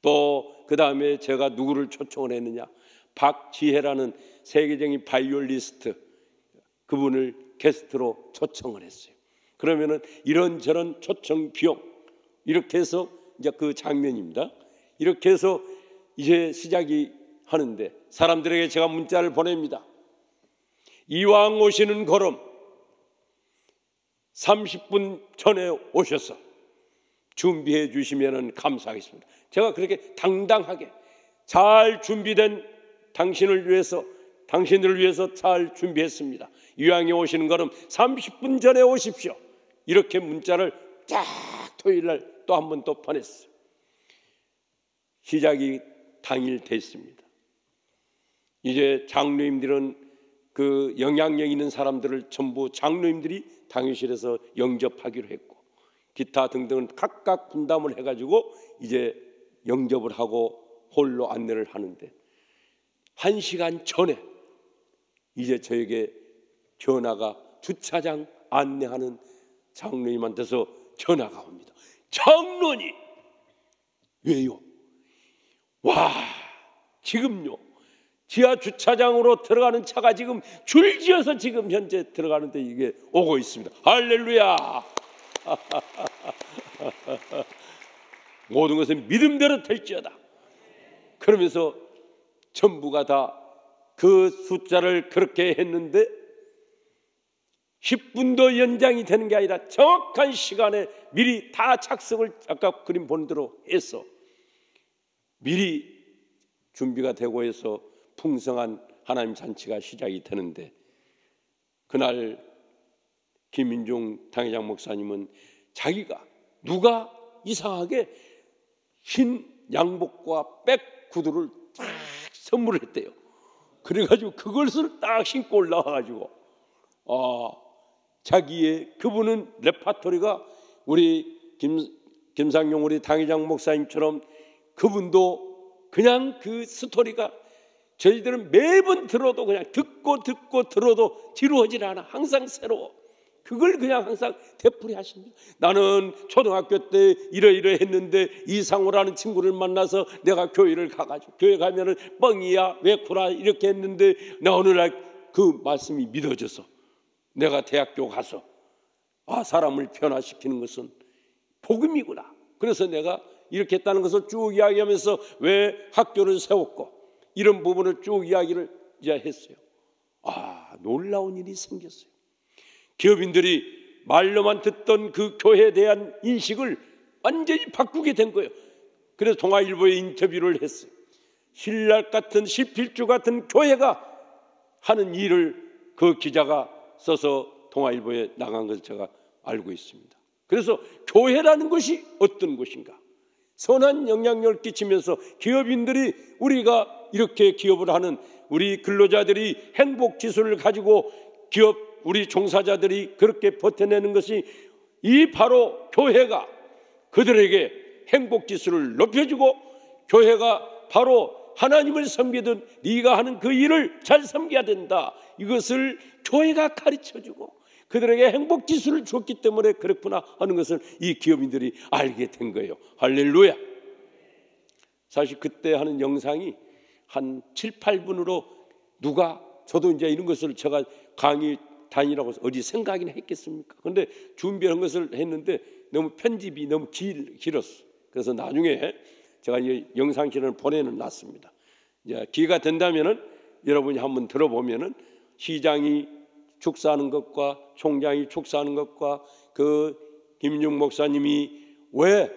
또 그 다음에 제가 누구를 초청을 했느냐, 박지혜라는 세계적인 바이올리스트, 그분을 게스트로 초청을 했어요. 그러면은 이런저런 초청 비용 이렇게 해서 이제 그 장면입니다. 이렇게 해서 이제 시작이 하는데 사람들에게 제가 문자를 보냅니다. 이왕 오시는 걸음 30분 전에 오셔서 준비해 주시면 감사하겠습니다. 제가 그렇게 당당하게 잘 준비된 당신들을 위해서 잘 준비했습니다. 이왕에 오시는 걸음 30분 전에 오십시오. 이렇게 문자를 쫙 토요일날 또 한 번 또 보냈어요. 시작이 당일 됐습니다. 이제 장로님들은 그 영향력 있는 사람들을 전부 장로님들이 당회실에서 영접하기로 했고 기타 등등은 각각 분담을 해가지고 이제 영접을 하고 홀로 안내를 하는데 1시간 전에 이제 저에게 전화가 주차장 안내하는 장로님한테서 전화가 옵니다. 장로님 왜요? 와 지금요 지하 주차장으로 들어가는 차가 지금 줄지어서 지금 현재 들어가는데 이게 오고 있습니다. 할렐루야. 모든 것은 믿음대로 될지어다. 그러면서 전부가 다 그 숫자를 그렇게 했는데 10분도 연장이 되는 게 아니라 정확한 시간에 미리 다 착석을 아까 그림 본 대로 해서 미리 준비가 되고 해서 풍성한 하나님 잔치가 시작이 되는데 그날 김인중 당회장 목사님은 자기가 누가 이상하게 흰 양복과 백 구두를 딱 선물을 했대요. 그래가지고 그것을 딱 신고 올라와가지고 자기의 그분은 레파토리가 우리 김상용 우리 당회장 목사님처럼 그분도 그냥 그 스토리가 저희들은 매번 들어도 그냥 듣고 들어도 지루하지 않아. 항상 새로워. 그걸 그냥 항상 되풀이 하십니다. 나는 초등학교 때 이러했는데 이상호라는 친구를 만나서 내가 교회를 가가지고 교회 가면은 뻥이야 왜구나 이렇게 했는데 나 어느 날 그 말씀이 믿어져서 내가 대학교 가서 사람을 변화시키는 것은 복음이구나. 그래서 내가 이렇게 했다는 것을 쭉 이야기하면서 왜 학교를 세웠고 이런 부분을 쭉 이야기를 이제 했어요. 놀라운 일이 생겼어요. 기업인들이 말로만 듣던 그 교회에 대한 인식을 완전히 바꾸게 된 거예요. 그래서 동아일보에 인터뷰를 했어요. 신랄 같은 시필주 같은 교회가 하는 일을 그 기자가 써서 동아일보에 나간 것을 제가 알고 있습니다. 그래서 교회라는 것이 어떤 것인가? 선한 영향력을 끼치면서 기업인들이 우리가 이렇게 기업을 하는 우리 근로자들이 행복지수를 가지고 기업 우리 종사자들이 그렇게 버텨내는 것이 이 바로 교회가 그들에게 행복지수를 높여주고 교회가 바로 하나님을 섬기던 네가 하는 그 일을 잘 섬겨야 된다. 이것을 교회가 가르쳐주고 그들에게 행복지수를 줬기 때문에 그렇구나 하는 것을 이 기업인들이 알게 된 거예요. 할렐루야. 사실 그때 하는 영상이 한 7, 8분으로 누가 저도 이제 이런 것을 제가 강의 다니라고 해서 어디 생각이나 했겠습니까? 그런데 준비한 것을 했는데 너무 편집이 너무 길었어. 그래서 나중에 제가 이 영상실을 보내놨습니다. 이제 기회가 된다면은 여러분이 한번 들어보면은 시장이 축사하는 것과 총장이 축사하는 것과 그 김인중 목사님이 왜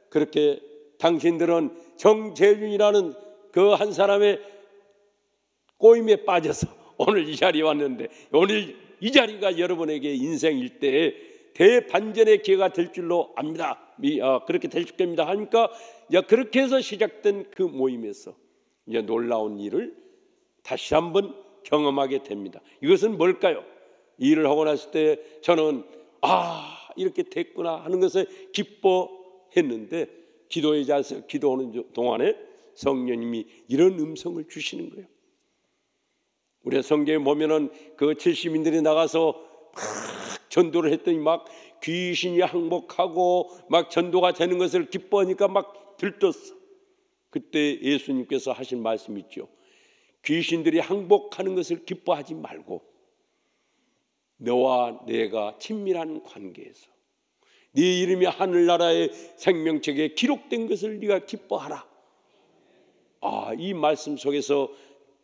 그렇게 당신들은 정재준이라는 그 한 사람의 꼬임에 빠져서 오늘 이 자리에 왔는데 오늘 이 자리가 여러분에게 인생 일대에 대반전의 기회가 될 줄로 압니다. 그렇게 될 겁니다 하니까 그렇게 해서 시작된 그 모임에서 이제 놀라운 일을 다시 한번 경험하게 됩니다. 이것은 뭘까요? 이 일을 하고 났을 때 저는 이렇게 됐구나 하는 것을 기뻐했는데 기도에 자서 기도하는 동안에 성령님이 이런 음성을 주시는 거예요. 우리 성경에 보면은 그 70인들이 나가서 막 전도를 했더니 막 귀신이 항복하고 막 전도가 되는 것을 기뻐하니까 막 들떴어. 그때 예수님께서 하신 말씀이 있죠. 귀신들이 항복하는 것을 기뻐하지 말고 너와 내가 친밀한 관계에서 네 이름이 하늘나라의 생명책에 기록된 것을 네가 기뻐하라. 이 말씀 속에서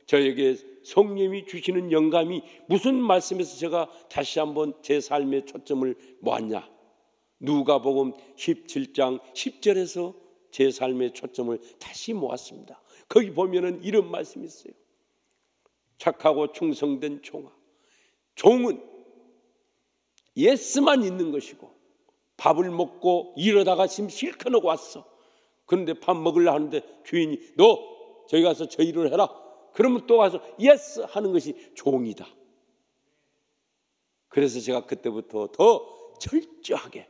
저에게 성령님이 주시는 영감이 무슨 말씀에서 제가 다시 한번 제 삶의 초점을 모았냐? 누가복음 17장 10절에서 제 삶의 초점을 다시 모았습니다. 거기 보면은 이런 말씀이 있어요. 착하고 충성된 종아, 종은 예스만 있는 것이고 밥을 먹고 이러다가 지금 실컷 왔어. 그런데 밥 먹으려 하는데 주인이 너 저기 가서 저 일을 해라. 그러면 또 와서 예스 하는 것이 종이다. 그래서 제가 그때부터 더 철저하게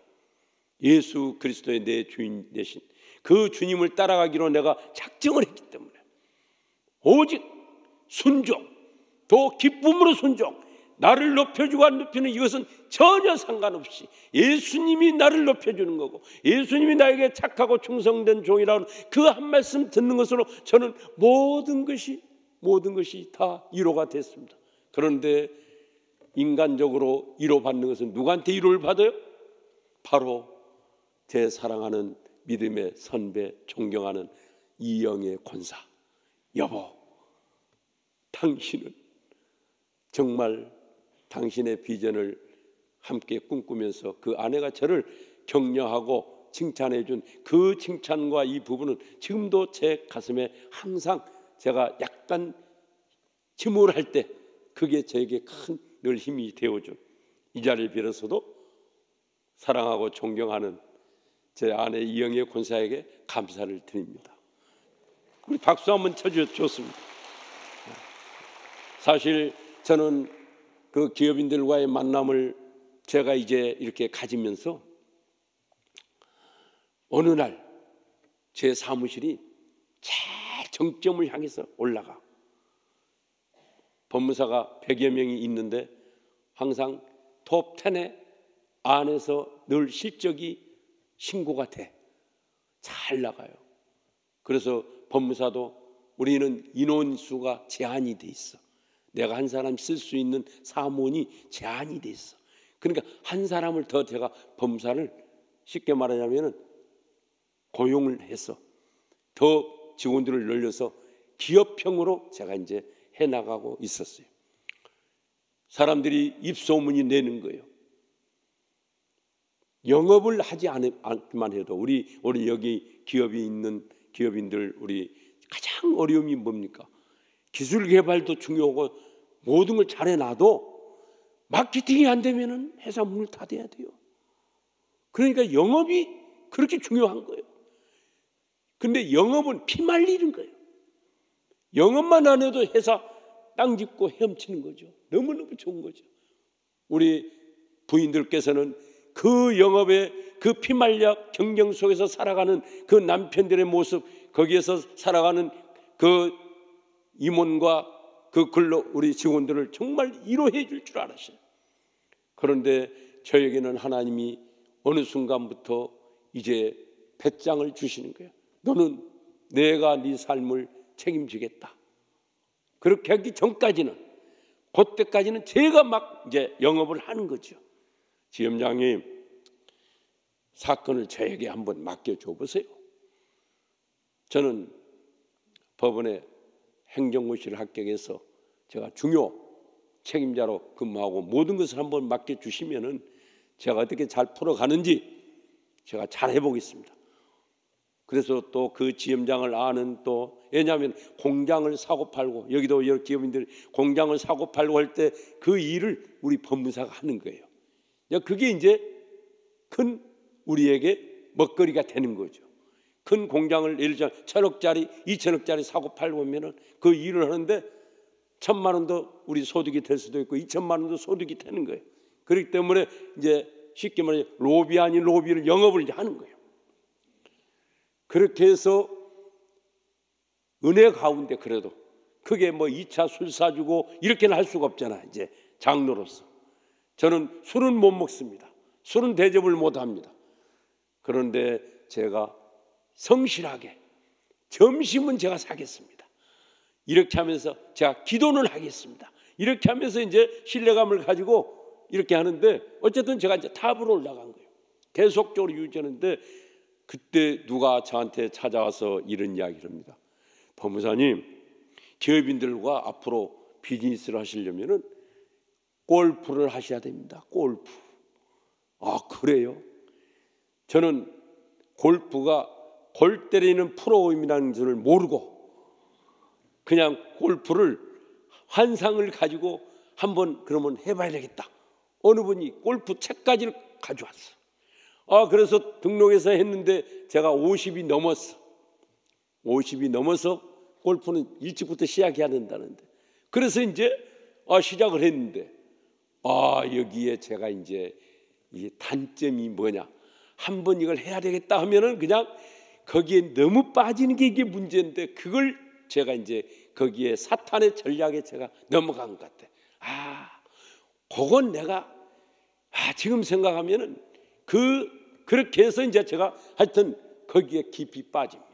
예수 그리스도의 내 주인 되신 그 주님을 따라가기로 내가 작정을 했기 때문에 오직 순종, 더 기쁨으로 순종, 나를 높여주고 안 높이는 이것은 전혀 상관없이 예수님이 나를 높여주는 거고 예수님이 나에게 착하고 충성된 종이라는 그 한 말씀 듣는 것으로 저는 모든 것이 다 위로가 됐습니다. 그런데 인간적으로 위로받는 것은 누구한테 위로를 받아요? 바로 제 사랑하는 믿음의 선배, 존경하는 이영애 권사. 여보, 당신은 정말 당신의 비전을 함께 꿈꾸면서 그 아내가 저를 격려하고 칭찬해 준 그 칭찬과 이 부분은 지금도 제 가슴에 항상 제가 약간 침울할 때 그게 저에게 큰 늘 힘이 되어준 이 자리를 빌어서도 사랑하고 존경하는 제 아내 이영애 권사에게 감사를 드립니다. 우리 박수 한번 쳐주셨습니다. 사실 저는 그 기업인들과의 만남을 제가 이제 이렇게 가지면서 어느 날 제 사무실이 제일 정점을 향해서 올라가. 법무사가 100여 명이 있는데 항상 톱 10에 안에서 늘 실적이 신고가 돼. 잘 나가요. 그래서 법무사도 우리는 인원수가 제한이 돼 있어. 내가 한 사람 쓸 수 있는 사무원이 제한이 돼 있어. 그러니까 한 사람을 더 제가 법무사를 쉽게 말하자면 고용을 해서 더 직원들을 늘려서 기업형으로 제가 이제 해나가고 있었어요. 사람들이 입소문이 내는 거예요. 영업을 하지 않기만 해도 우리 여기 기업이 있는 기업인들 우리 가장 어려움이 뭡니까? 기술 개발도 중요하고 모든 걸 잘해놔도 마케팅이 안 되면은 회사 문을 닫아야 돼요. 그러니까 영업이 그렇게 중요한 거예요. 근데 영업은 피말리는 거예요. 영업만 안 해도 회사 땅 짚고 헤엄치는 거죠. 너무너무 좋은 거죠. 우리 부인들께서는 그 영업의 그 피말려 경쟁 속에서 살아가는 그 남편들의 모습, 거기에서 살아가는 그 임원과 그 근로 우리 직원들을 정말 위로해 줄 줄 알았어요. 그런데 저에게는 하나님이 어느 순간부터 이제 배짱을 주시는 거예요. 너는 내가 네 삶을 책임지겠다. 그렇게 하기 전까지는, 그때까지는 제가 막 이제 영업을 하는 거죠. 지점장님, 사건을 저에게 한번 맡겨줘 보세요. 저는 법원에 행정고시를 합격해서 제가 중요 책임자로 근무하고 모든 것을 한번 맡겨주시면은 제가 어떻게 잘 풀어가는지 제가 잘 해보겠습니다. 그래서 또 그 지점장을 아는 또 왜냐하면 공장을 사고 팔고 여기도 여러 기업인들이 공장을 사고 팔고 할 때 그 일을 우리 법무사가 하는 거예요. 그게 이제 큰 우리에게 먹거리가 되는 거죠. 큰 공장을 예를 들어 1,000억짜리 2,000억짜리 사고 팔고 오면은 그 일을 하는데 1,000만 원도 우리 소득이 될 수도 있고 2,000만 원도 소득이 되는 거예요. 그렇기 때문에 이제 쉽게 말해 로비 아닌 로비를 영업을 이제 하는 거예요. 그렇게 해서 은혜 가운데 그래도 그게 뭐 2차 술 사주고 이렇게는 할 수가 없잖아. 이제 장로로서 저는 술은 못 먹습니다. 술은 대접을 못 합니다. 그런데 제가 성실하게 점심은 제가 사겠습니다. 이렇게 하면서 제가 기도는 하겠습니다. 이렇게 하면서 이제 신뢰감을 가지고 이렇게 하는데 어쨌든 제가 이제 탑으로 올라간 거예요. 계속적으로 유지하는데 그때 누가 저한테 찾아와서 이런 이야기를 합니다. 법무사님, 기업인들과 앞으로 비즈니스를 하시려면은 골프를 하셔야 됩니다. 골프. 아, 그래요? 저는 골프가 골 때리는 프로임이라는 줄을 모르고 그냥 골프를 환상을 가지고 한번 그러면 해봐야 되겠다. 어느 분이 골프 책까지를 가져왔어. 아, 그래서 등록해서 했는데 제가 50이 넘었어. 50이 넘어서 골프는 일찍부터 시작해야 된다는데, 그래서 이제 시작을 했는데, 여기에 제가 이제 이 단점이 뭐냐, 한번 이걸 해야 되겠다 하면은 그냥 거기에 너무 빠지는 게 이게 문제인데, 그걸 제가 이제 거기에 사탄의 전략에 제가 넘어간 것 같아. 그건 내가 지금 생각하면은 그렇게 해서 이제 제가 하여튼 거기에 깊이 빠집니다.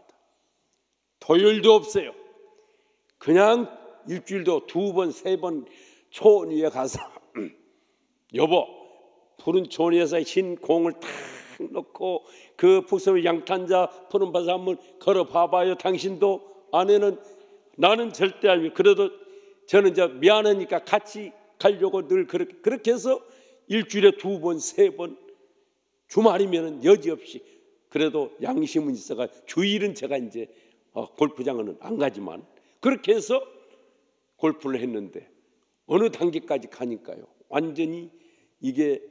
토요일도 없어요. 그냥 일주일도 2번, 3번 초원 위에 가서 여보, 푸른 초원 위에서 흰 공을 탁 놓고 그 북섬의 양탄자 푸른 바다 한번 걸어 봐봐요. 당신도 아내는 나는 절대 아니고, 그래도 저는 이제 미안하니까 같이 가려고 늘 그렇게 해서 일주일에 2번, 3번, 주말이면은 여지없이, 그래도 양심은 있어가 주일은 제가 이제 골프장은 안 가지만 그렇게 해서 골프를 했는데, 어느 단계까지 가니까요, 완전히 이게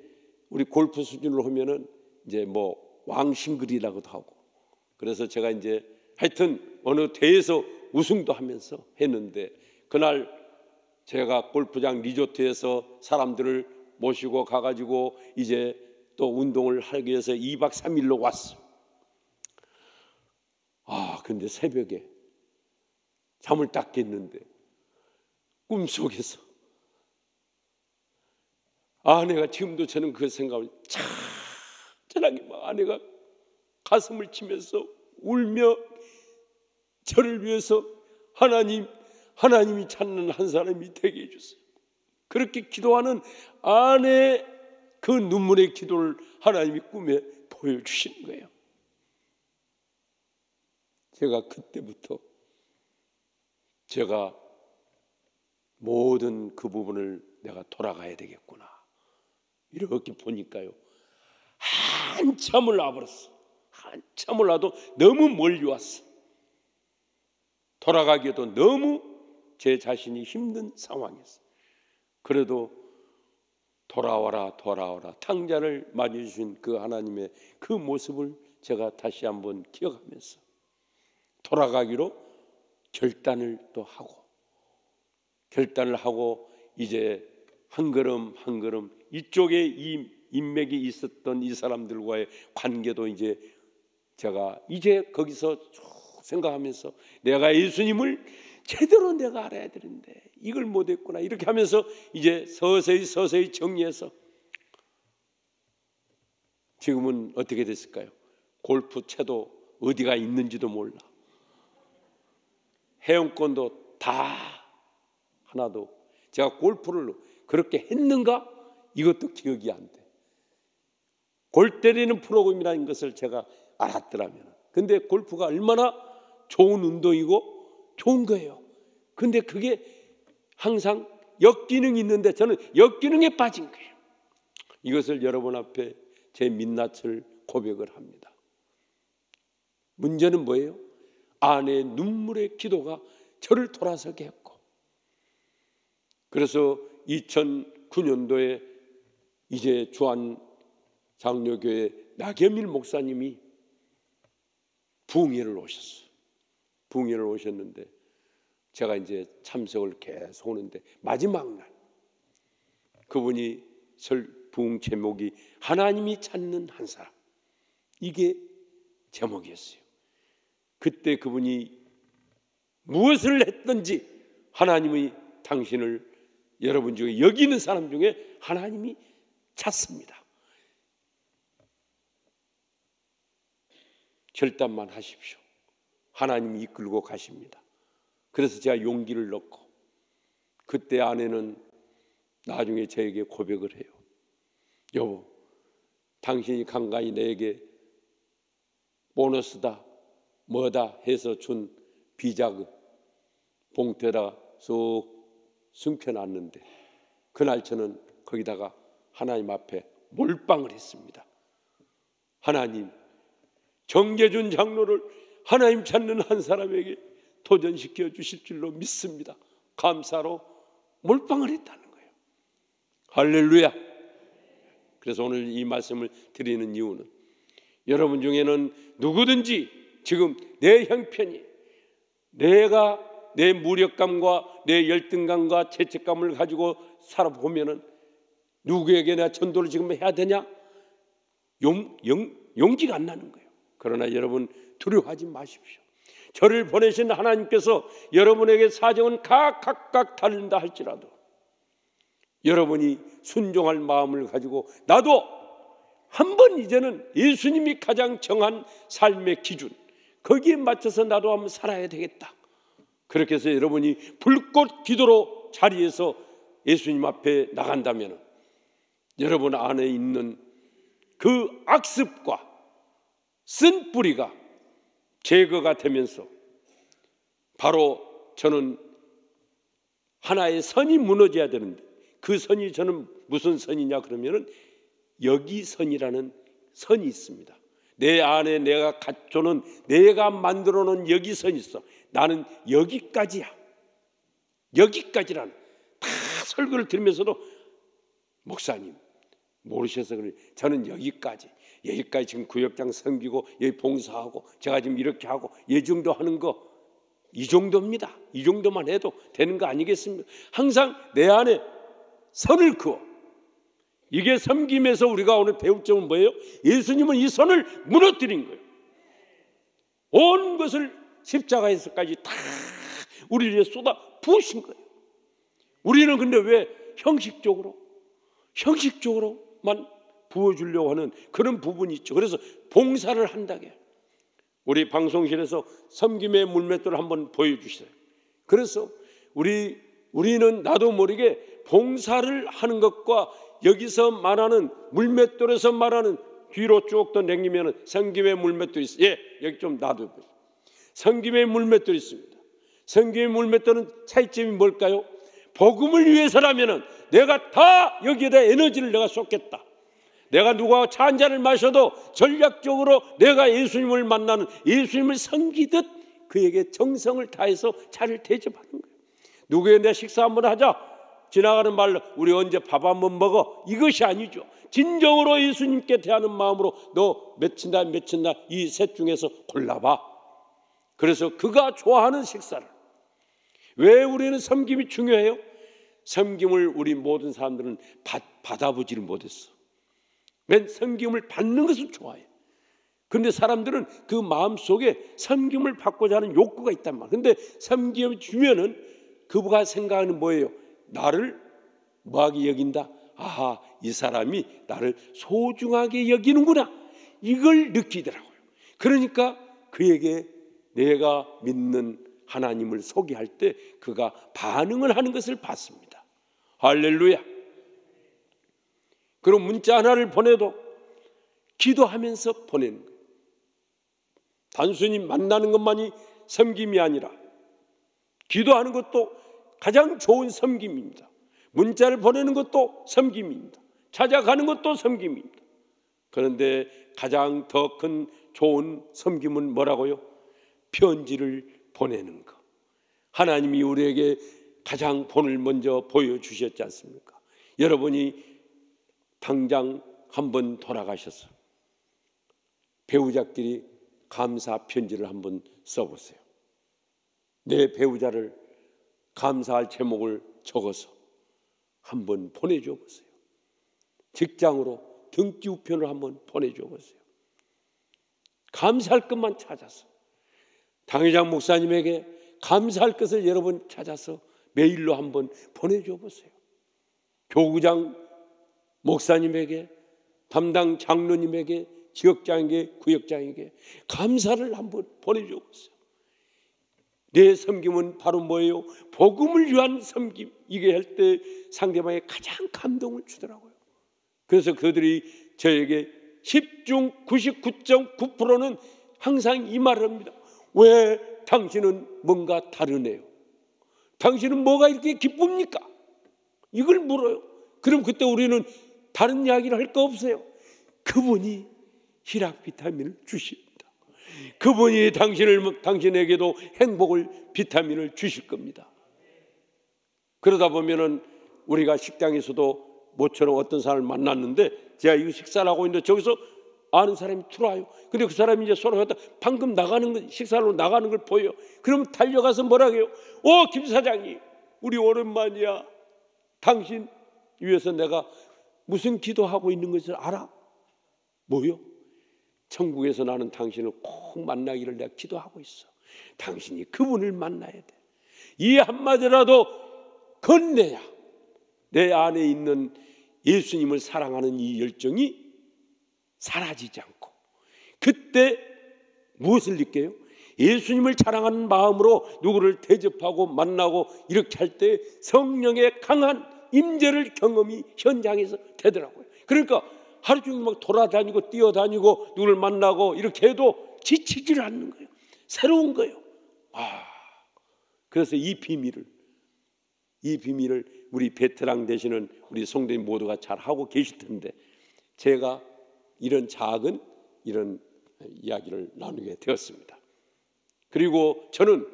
우리 골프 수준으로 하면은 이제 뭐 왕싱글이라고도 하고, 그래서 제가 이제 하여튼 어느 대회에서 우승도 하면서 했는데, 그날 제가 골프장 리조트에서 사람들을 모시고 가가지고 이제 또 운동을 하기 위해서 2박 3일로 왔어. 근데 새벽에 잠을 딱 깼는데 꿈속에서 아내가, 지금도 저는 그 생각을 찬찬하게 막 아내가 가슴을 치면서 울며 저를 위해서 하나님이 찾는 한 사람이 되게 해주세요. 그렇게 기도하는 아내의 그 눈물의 기도를 하나님이 꿈에 보여주시는 거예요. 제가 그때부터 제가 모든 그 부분을 내가 돌아가야 되겠구나, 이렇게 보니까요, 한참을 와버렸어. 한참을 와도 너무 멀리 왔어. 돌아가기에도 너무 제 자신이 힘든 상황이었어. 그래도 돌아와라 탕자를 맞이해주신 그 하나님의 그 모습을 제가 다시 한번 기억하면서 돌아가기로 결단을 하고 이제 한 걸음 한 걸음 이쪽에 이 인맥이 있었던 이 사람들과의 관계도 이제 제가 이제 거기서 쭉 생각하면서 내가 예수님을 제대로 내가 알아야 되는데 이걸 못했구나, 이렇게 하면서 이제 서서히 정리해서 지금은 어떻게 됐을까요? 골프 채도 어디가 있는지도 몰라. 회원권도 다 하나도, 제가 골프를 그렇게 했는가 이것도 기억이 안 돼. 골 때리는 프로그램이라는 것을 제가 알았더라면, 근데 골프가 얼마나 좋은 운동이고 좋은 거예요. 근데 그게 항상 역기능이 있는데 저는 역기능에 빠진 거예요. 이것을 여러분 앞에 제 민낯을 고백을 합니다. 문제는 뭐예요? 아내의 눈물의 기도가 저를 돌아서게 했고, 그래서 2009년도에 이제 주한 장로교회 나겸일 목사님이 부흥회를 오셨어요. 부흥회를 오셨는데 제가 이제 참석을 계속 오는데 마지막 날 그분이 부흥 제목이 하나님이 찾는 한 사람, 이게 제목이었어요. 그때 그분이 무엇을 했든지 하나님이 당신을 여러분 중에, 여기 있는 사람 중에 하나님이 찾습니다. 결단만 하십시오. 하나님이 이끌고 가십니다. 그래서 제가 용기를 넣고, 그때 아내는 나중에 저에게 고백을 해요. 여보, 당신이 간간히 내게 보너스다 뭐다 해서 준 비자금 봉투에다 쏙 숨겨놨는데 그날 저는 거기다가 하나님 앞에 몰빵을 했습니다. 하나님, 정계준 장로를 하나님 찾는 한 사람에게 도전시켜 주실 줄로 믿습니다. 감사로 몰빵을 했다는 거예요. 할렐루야. 그래서 오늘 이 말씀을 드리는 이유는 여러분 중에는 누구든지 지금 내 형편이 내가 내 무력감과 내 열등감과 죄책감을 가지고 살아보면은 누구에게 내가 전도를 지금 해야 되냐? 용기가 안 나는 거예요. 그러나 여러분 두려워하지 마십시오. 저를 보내신 하나님께서 여러분에게 사정은 각각 다른다 할지라도 여러분이 순종할 마음을 가지고 나도 한번 이제는 예수님이 가장 정한 삶의 기준 거기에 맞춰서 나도 한번 살아야 되겠다. 그렇게 해서 여러분이 불꽃 기도로 자리에서 예수님 앞에 나간다면 여러분 안에 있는 그 악습과 쓴 뿌리가 제거가 되면서 바로 저는 하나의 선이 무너져야 되는데 그 선이 저는 무슨 선이냐 그러면은 여기선이라는 선이 있습니다. 내 안에 내가 갖춰놓은 내가 만들어 놓은 여기선이 있어. 나는 여기까지야. 여기까지라는 다 설교를 들으면서도 목사님 모르셔서 그래. 저는 여기까지 지금 구역장 섬기고 여기 봉사하고 제가 지금 이렇게 하고 이 정도 하는 거 이 정도입니다. 이 정도만 해도 되는 거 아니겠습니까? 항상 내 안에 선을 그어. 이게 섬김에서 우리가 오늘 배울 점은 뭐예요? 예수님은 이 선을 무너뜨린 거예요. 온 것을 십자가에서까지 다 우리 위해 쏟아 부으신 거예요. 우리는 근데 왜 형식적으로만 부어주려고 하는 그런 부분이 있죠. 그래서 봉사를 한다게 우리 방송실에서 섬김의 물맷돌을 한번 보여주세요. 그래서 우리는 나도 모르게 봉사를 하는 것과 여기서 말하는 물맷돌에서 말하는 뒤로 쭉 더 당기면 섬김의 물맷돌이 있어요. 예, 여기 좀 놔둬보세요. 섬김의 물맷돌이 있습니다. 섬김의 물맷돌은 차이점이 뭘까요? 복음을 위해서라면 내가 다 여기에다 에너지를 내가 쏟겠다. 내가 누가 차 한 잔을 마셔도 전략적으로 내가 예수님을 만나는 예수님을 섬기듯 그에게 정성을 다해서 차를 대접하는 거예요. 누구에게 내가 식사 한번 하자 지나가는 말로 우리 언제 밥 한번 먹어 이것이 아니죠. 진정으로 예수님께 대하는 마음으로 너 며칠 날 이 셋 중에서 골라봐. 그래서 그가 좋아하는 식사를. 왜 우리는 섬김이 중요해요? 섬김을 우리 모든 사람들은 받아보지를 못했어. 맨 섬김을 받는 것을 좋아해. 그런데 사람들은 그 마음속에 섬김을 받고자 하는 욕구가 있단 말이에요. 그런데 섬김을 주면은 그가 생각하는 뭐예요? 나를 뭐하게 여긴다? 아하, 이 사람이 나를 소중하게 여기는구나. 이걸 느끼더라고요. 그러니까 그에게 내가 믿는 하나님을 소개할 때 그가 반응을 하는 것을 봤습니다. 할렐루야. 그럼 문자 하나를 보내도 기도하면서 보내는 거예요. 단순히 만나는 것만이 섬김이 아니라 기도하는 것도 가장 좋은 섬김입니다. 문자를 보내는 것도 섬김입니다. 찾아가는 것도 섬김입니다. 그런데 가장 더 큰 좋은 섬김은 뭐라고요? 편지를 보내는 것. 하나님이 우리에게 가장 본을 먼저 보여주셨지 않습니까? 여러분이 당장 한번 돌아가셔서 배우자끼리 감사 편지를 한번 써보세요. 내 배우자를 감사할 제목을 적어서 한번 보내줘 보세요. 직장으로 등기 우편을 한번 보내줘 보세요. 감사할 것만 찾아서 당회장 목사님에게 감사할 것을 여러분 찾아서 메일로 한번 보내줘 보세요. 교구장 목사님에게, 담당 장로님에게, 지역장에게, 구역장에게 감사를 한번 보내줘 보세요. 내 섬김은 바로 뭐예요? 복음을 위한 섬김. 이게 할 때 상대방에 가장 감동을 주더라고요. 그래서 그들이 저에게 10중 99.9%는 항상 이 말을 합니다. 왜 당신은 뭔가 다르네요? 당신은 뭐가 이렇게 기쁩니까? 이걸 물어요. 그럼 그때 우리는 다른 이야기를 할 거 없어요. 그분이 희락 비타민을 주십니다. 그분이 당신에게도 행복을 비타민을 주실 겁니다. 그러다 보면은 우리가 식당에서도 모처럼 어떤 사람을 만났는데 제가 이거 식사를 하고 있는데 저기서 아는 사람이 들어와요. 근데 그 사람이 이제 서로 하다 방금 식사로 나가는 걸 보여요. 그러면 달려가서 뭐라 해요? 김 사장님, 우리 오랜만이야. 당신 위해서 내가 무슨 기도하고 있는 것을 알아? 뭐요? 천국에서 나는 당신을 꼭 만나기를 내가 기도하고 있어. 당신이 그분을 만나야 돼. 이 한마디라도 건네야 내 안에 있는 예수님을 사랑하는 이 열정이 사라지지 않고, 그때 무엇을 느껴요? 예수님을 자랑하는 마음으로 누구를 대접하고 만나고 이렇게 할 때 성령의 강한 임재를 경험이 현장에서 되더라고요. 그러니까 하루 종일 막 돌아다니고 뛰어다니고 누구를 만나고 이렇게 해도 지치지를 않는 거예요. 새로운 거예요. 그래서 이 비밀을 우리 베테랑 되시는 우리 성도님 모두가 잘 하고 계실 텐데, 제가 이런 작은 이런 이야기를 나누게 되었습니다. 그리고 저는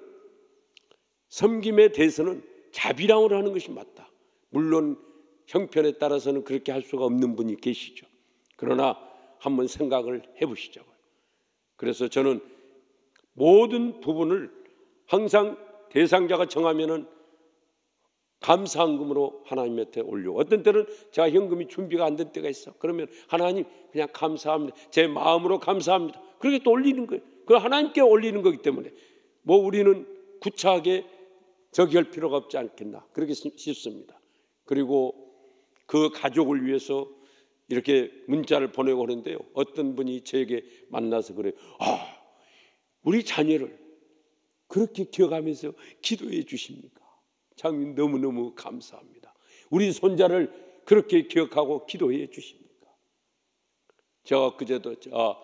섬김에 대해서는 자비랑으로 하는 것이 맞다. 물론 형편에 따라서는 그렇게 할 수가 없는 분이 계시죠. 그러나 한번 생각을 해보시자고요. 그래서 저는 모든 부분을 항상 대상자가 정하면은 감사한금으로 하나님한테 올려. 어떤 때는 제가 현금이 준비가 안 된 때가 있어. 그러면 하나님 그냥 감사합니다. 제 마음으로 감사합니다. 그렇게 또 올리는 거예요. 그 하나님께 올리는 거기 때문에 우리는 구차하게 저기 할 필요가 없지 않겠나, 그렇게 싶습니다. 그리고 그 가족을 위해서 이렇게 문자를 보내고 하는데요, 어떤 분이 저에게 만나서 그래요. 우리 자녀를 그렇게 기억하면서 기도해 주십니까? 장님 너무너무 감사합니다. 우리 손자를 그렇게 기억하고 기도해 주십니까? 제가 그제도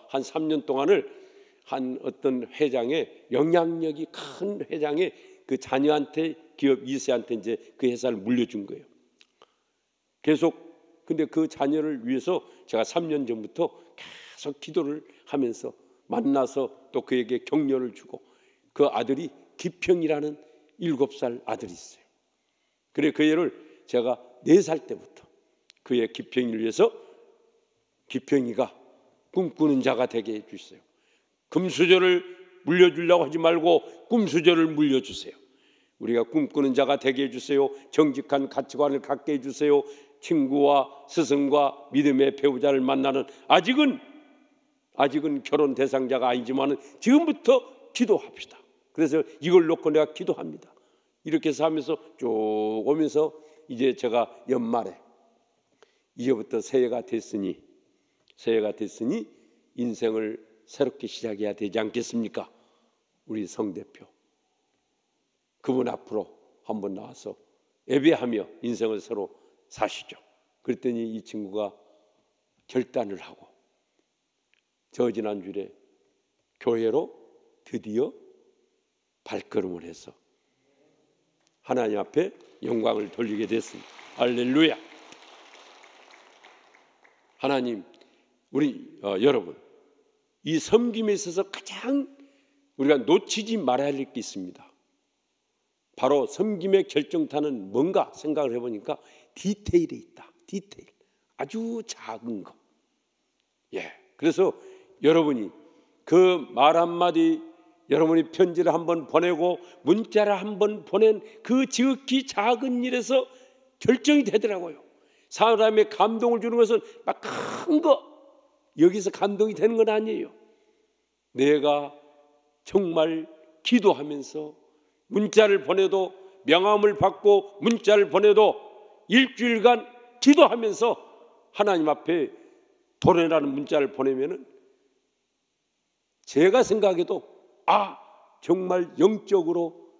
한 3년 동안을 한 어떤 회장의, 영향력이 큰 회장의 그 자녀한테, 기업 2세한테 이제 그 회사를 물려준 거예요. 계속. 근데 그 자녀를 위해서 제가 3년 전부터 계속 기도를 하면서 만나서 또 그에게 격려를 주고, 그 아들이 기평이라는 7살 아들이 있어요. 그래 그 애를 제가 4살 때부터 그의 기평이를 위해서, 기평이가 꿈꾸는 자가 되게 해주세요. 금수저를 물려주려고 하지 말고 꿈수저를 물려주세요. 우리가 꿈꾸는 자가 되게 해주세요. 정직한 가치관을 갖게 해주세요. 친구와 스승과 믿음의 배우자를 만나는, 아직은 결혼 대상자가 아니지만 지금부터 기도합시다. 그래서 이걸 놓고 내가 기도합니다. 이렇게 해서 하면서 쭉 오면서 이제 제가 연말에 이제부터 새해가 됐으니 인생을 새롭게 시작해야 되지 않겠습니까? 우리 성대표 그분 앞으로 한번 나와서 예배하며 인생을 새로 사시죠. 그랬더니 이 친구가 결단을 하고 저 지난주에 교회로 드디어 발걸음을 해서 하나님 앞에 영광을 돌리게 됐습니다. 할렐루야. 하나님, 우리 여러분, 이 섬김에 있어서 가장 우리가 놓치지 말아야 할 게 있습니다. 바로 섬김의 결정타는 뭔가 생각을 해보니까 디테일에 있다. 디테일, 아주 작은 것. 그래서 여러분이 그 말 한마디, 여러분이 편지를 한번 보내고 문자를 한번 보낸 그 지극히 작은 일에서 결정이 되더라고요. 사람의 감동을 주는 것은 막 큰 거, 여기서 감동이 되는 건 아니에요. 내가 정말 기도하면서 문자를 보내도, 명함을 받고 문자를 보내도 일주일간 기도하면서 하나님 앞에 보내라는 문자를 보내면은 제가 생각해도 정말 영적으로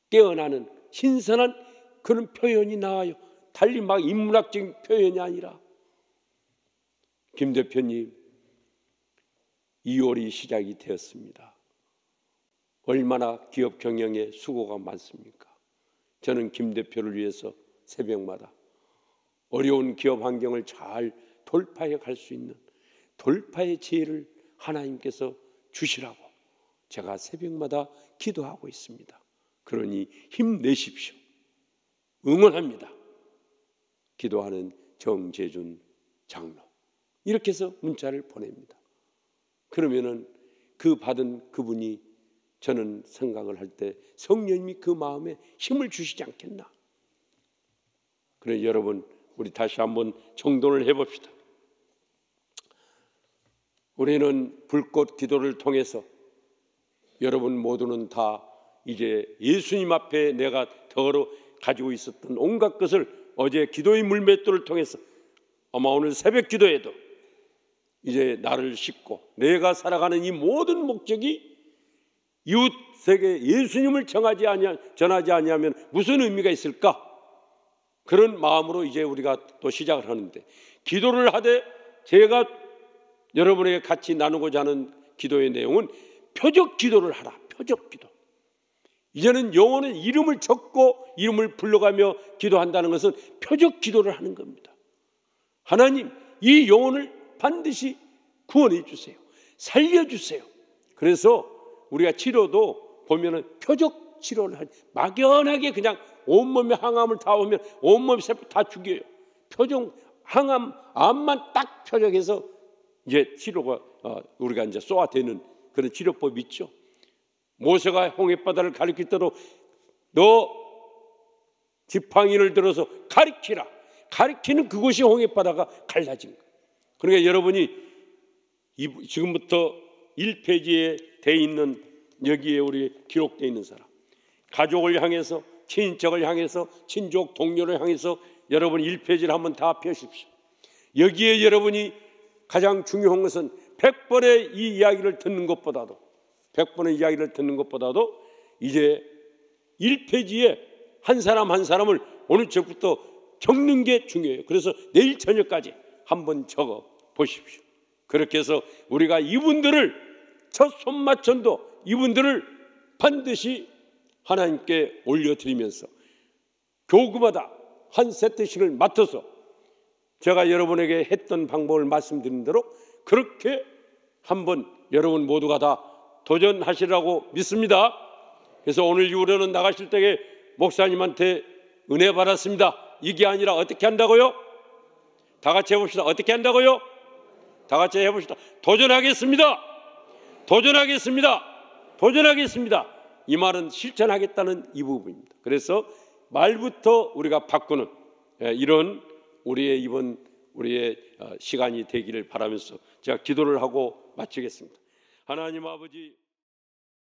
깨어나는 신선한 그런 표현이 나와요. 달리 막 인문학적인 표현이 아니라 김 대표님, 2월이 시작이 되었습니다. 얼마나 기업 경영에 수고가 많습니까? 저는 김 대표를 위해서 새벽마다 어려운 기업 환경을 잘 돌파해 갈 수 있는 돌파의 지혜를 하나님께서 주시라고 제가 새벽마다 기도하고 있습니다. 그러니 힘내십시오. 응원합니다. 기도하는 정재준 장로. 이렇게 해서 문자를 보냅니다. 그러면은 그 받은 그분이 저는 생각을 할 때 성령님이 그 마음에 힘을 주시지 않겠나. 그래 여러분, 우리 다시 한번 정돈을 해봅시다. 우리는 불꽃 기도를 통해서 여러분 모두는 다 이제 예수님 앞에 내가 덜어 가지고 있었던 온갖 것을 어제 기도의 물맷돌을 통해서 아마 오늘 새벽 기도에도 이제 나를 싣고 내가 살아가는 이 모든 목적이 이웃에게 예수님을 전하지 아니하면 무슨 의미가 있을까? 그런 마음으로 이제 우리가 또 시작을 하는데, 기도를 하되 제가 여러분에게 같이 나누고자 하는 기도의 내용은 표적 기도를 하라. 표적 기도. 이제는 영혼의 이름을 적고 이름을 불러가며 기도한다는 것은 표적 기도를 하는 겁니다. 하나님, 이 영혼을 반드시 구원해 주세요. 살려주세요. 그래서 우리가 치료도 보면은 표적 치료를 하지, 막연하게 그냥 온몸에 항암을 다 오면 온몸 세포 다 죽여요. 표적 항암 암만 딱 표적해서 이제 치료가 우리가 이제 쏘아대는 그런 치료법이 있죠. 모세가 홍해바다를 가리킬 때도 너 지팡이를 들어서 가리키라. 가리키는 그곳이 홍해바다가 갈라진 거예요. 그러니까 여러분이 지금부터 1페이지에 돼 있는 여기에 우리 기록되어 있는 사람, 가족을 향해서, 친인척을 향해서, 친족 동료를 향해서 여러분 1페이지를 한번 다 펴십시오. 여기에 여러분이 가장 중요한 것은 100번의 이 이야기를 듣는 것보다도 100번의 이야기를 듣는 것보다도 이제 1페이지에 한 사람 한 사람을 오늘 저부터 적는 게 중요해요. 그래서 내일 저녁까지 한번 적어 보십시오. 그렇게 해서 우리가 이분들을 첫 손맛전도 이분들을 반드시 하나님께 올려드리면서 교구마다 한 세트씩을 맡아서 제가 여러분에게 했던 방법을 말씀드린 대로 그렇게 한번 여러분 모두가 다 도전하시라고 믿습니다. 그래서 오늘 이후로는 나가실 때에 목사님한테 은혜 받았습니다. 이게 아니라 어떻게 한다고요? 다 같이 해봅시다. 어떻게 한다고요? 다 같이 해봅시다. 도전하겠습니다. 도전하겠습니다. 도전하겠습니다. 이 말은 실천하겠다는 이 부분입니다. 그래서 말부터 우리가 바꾸는 이런 우리의 이번 우리의 시간이 되기를 바라면서 제가 기도를 하고 마치겠습니다. 하나님 아버지,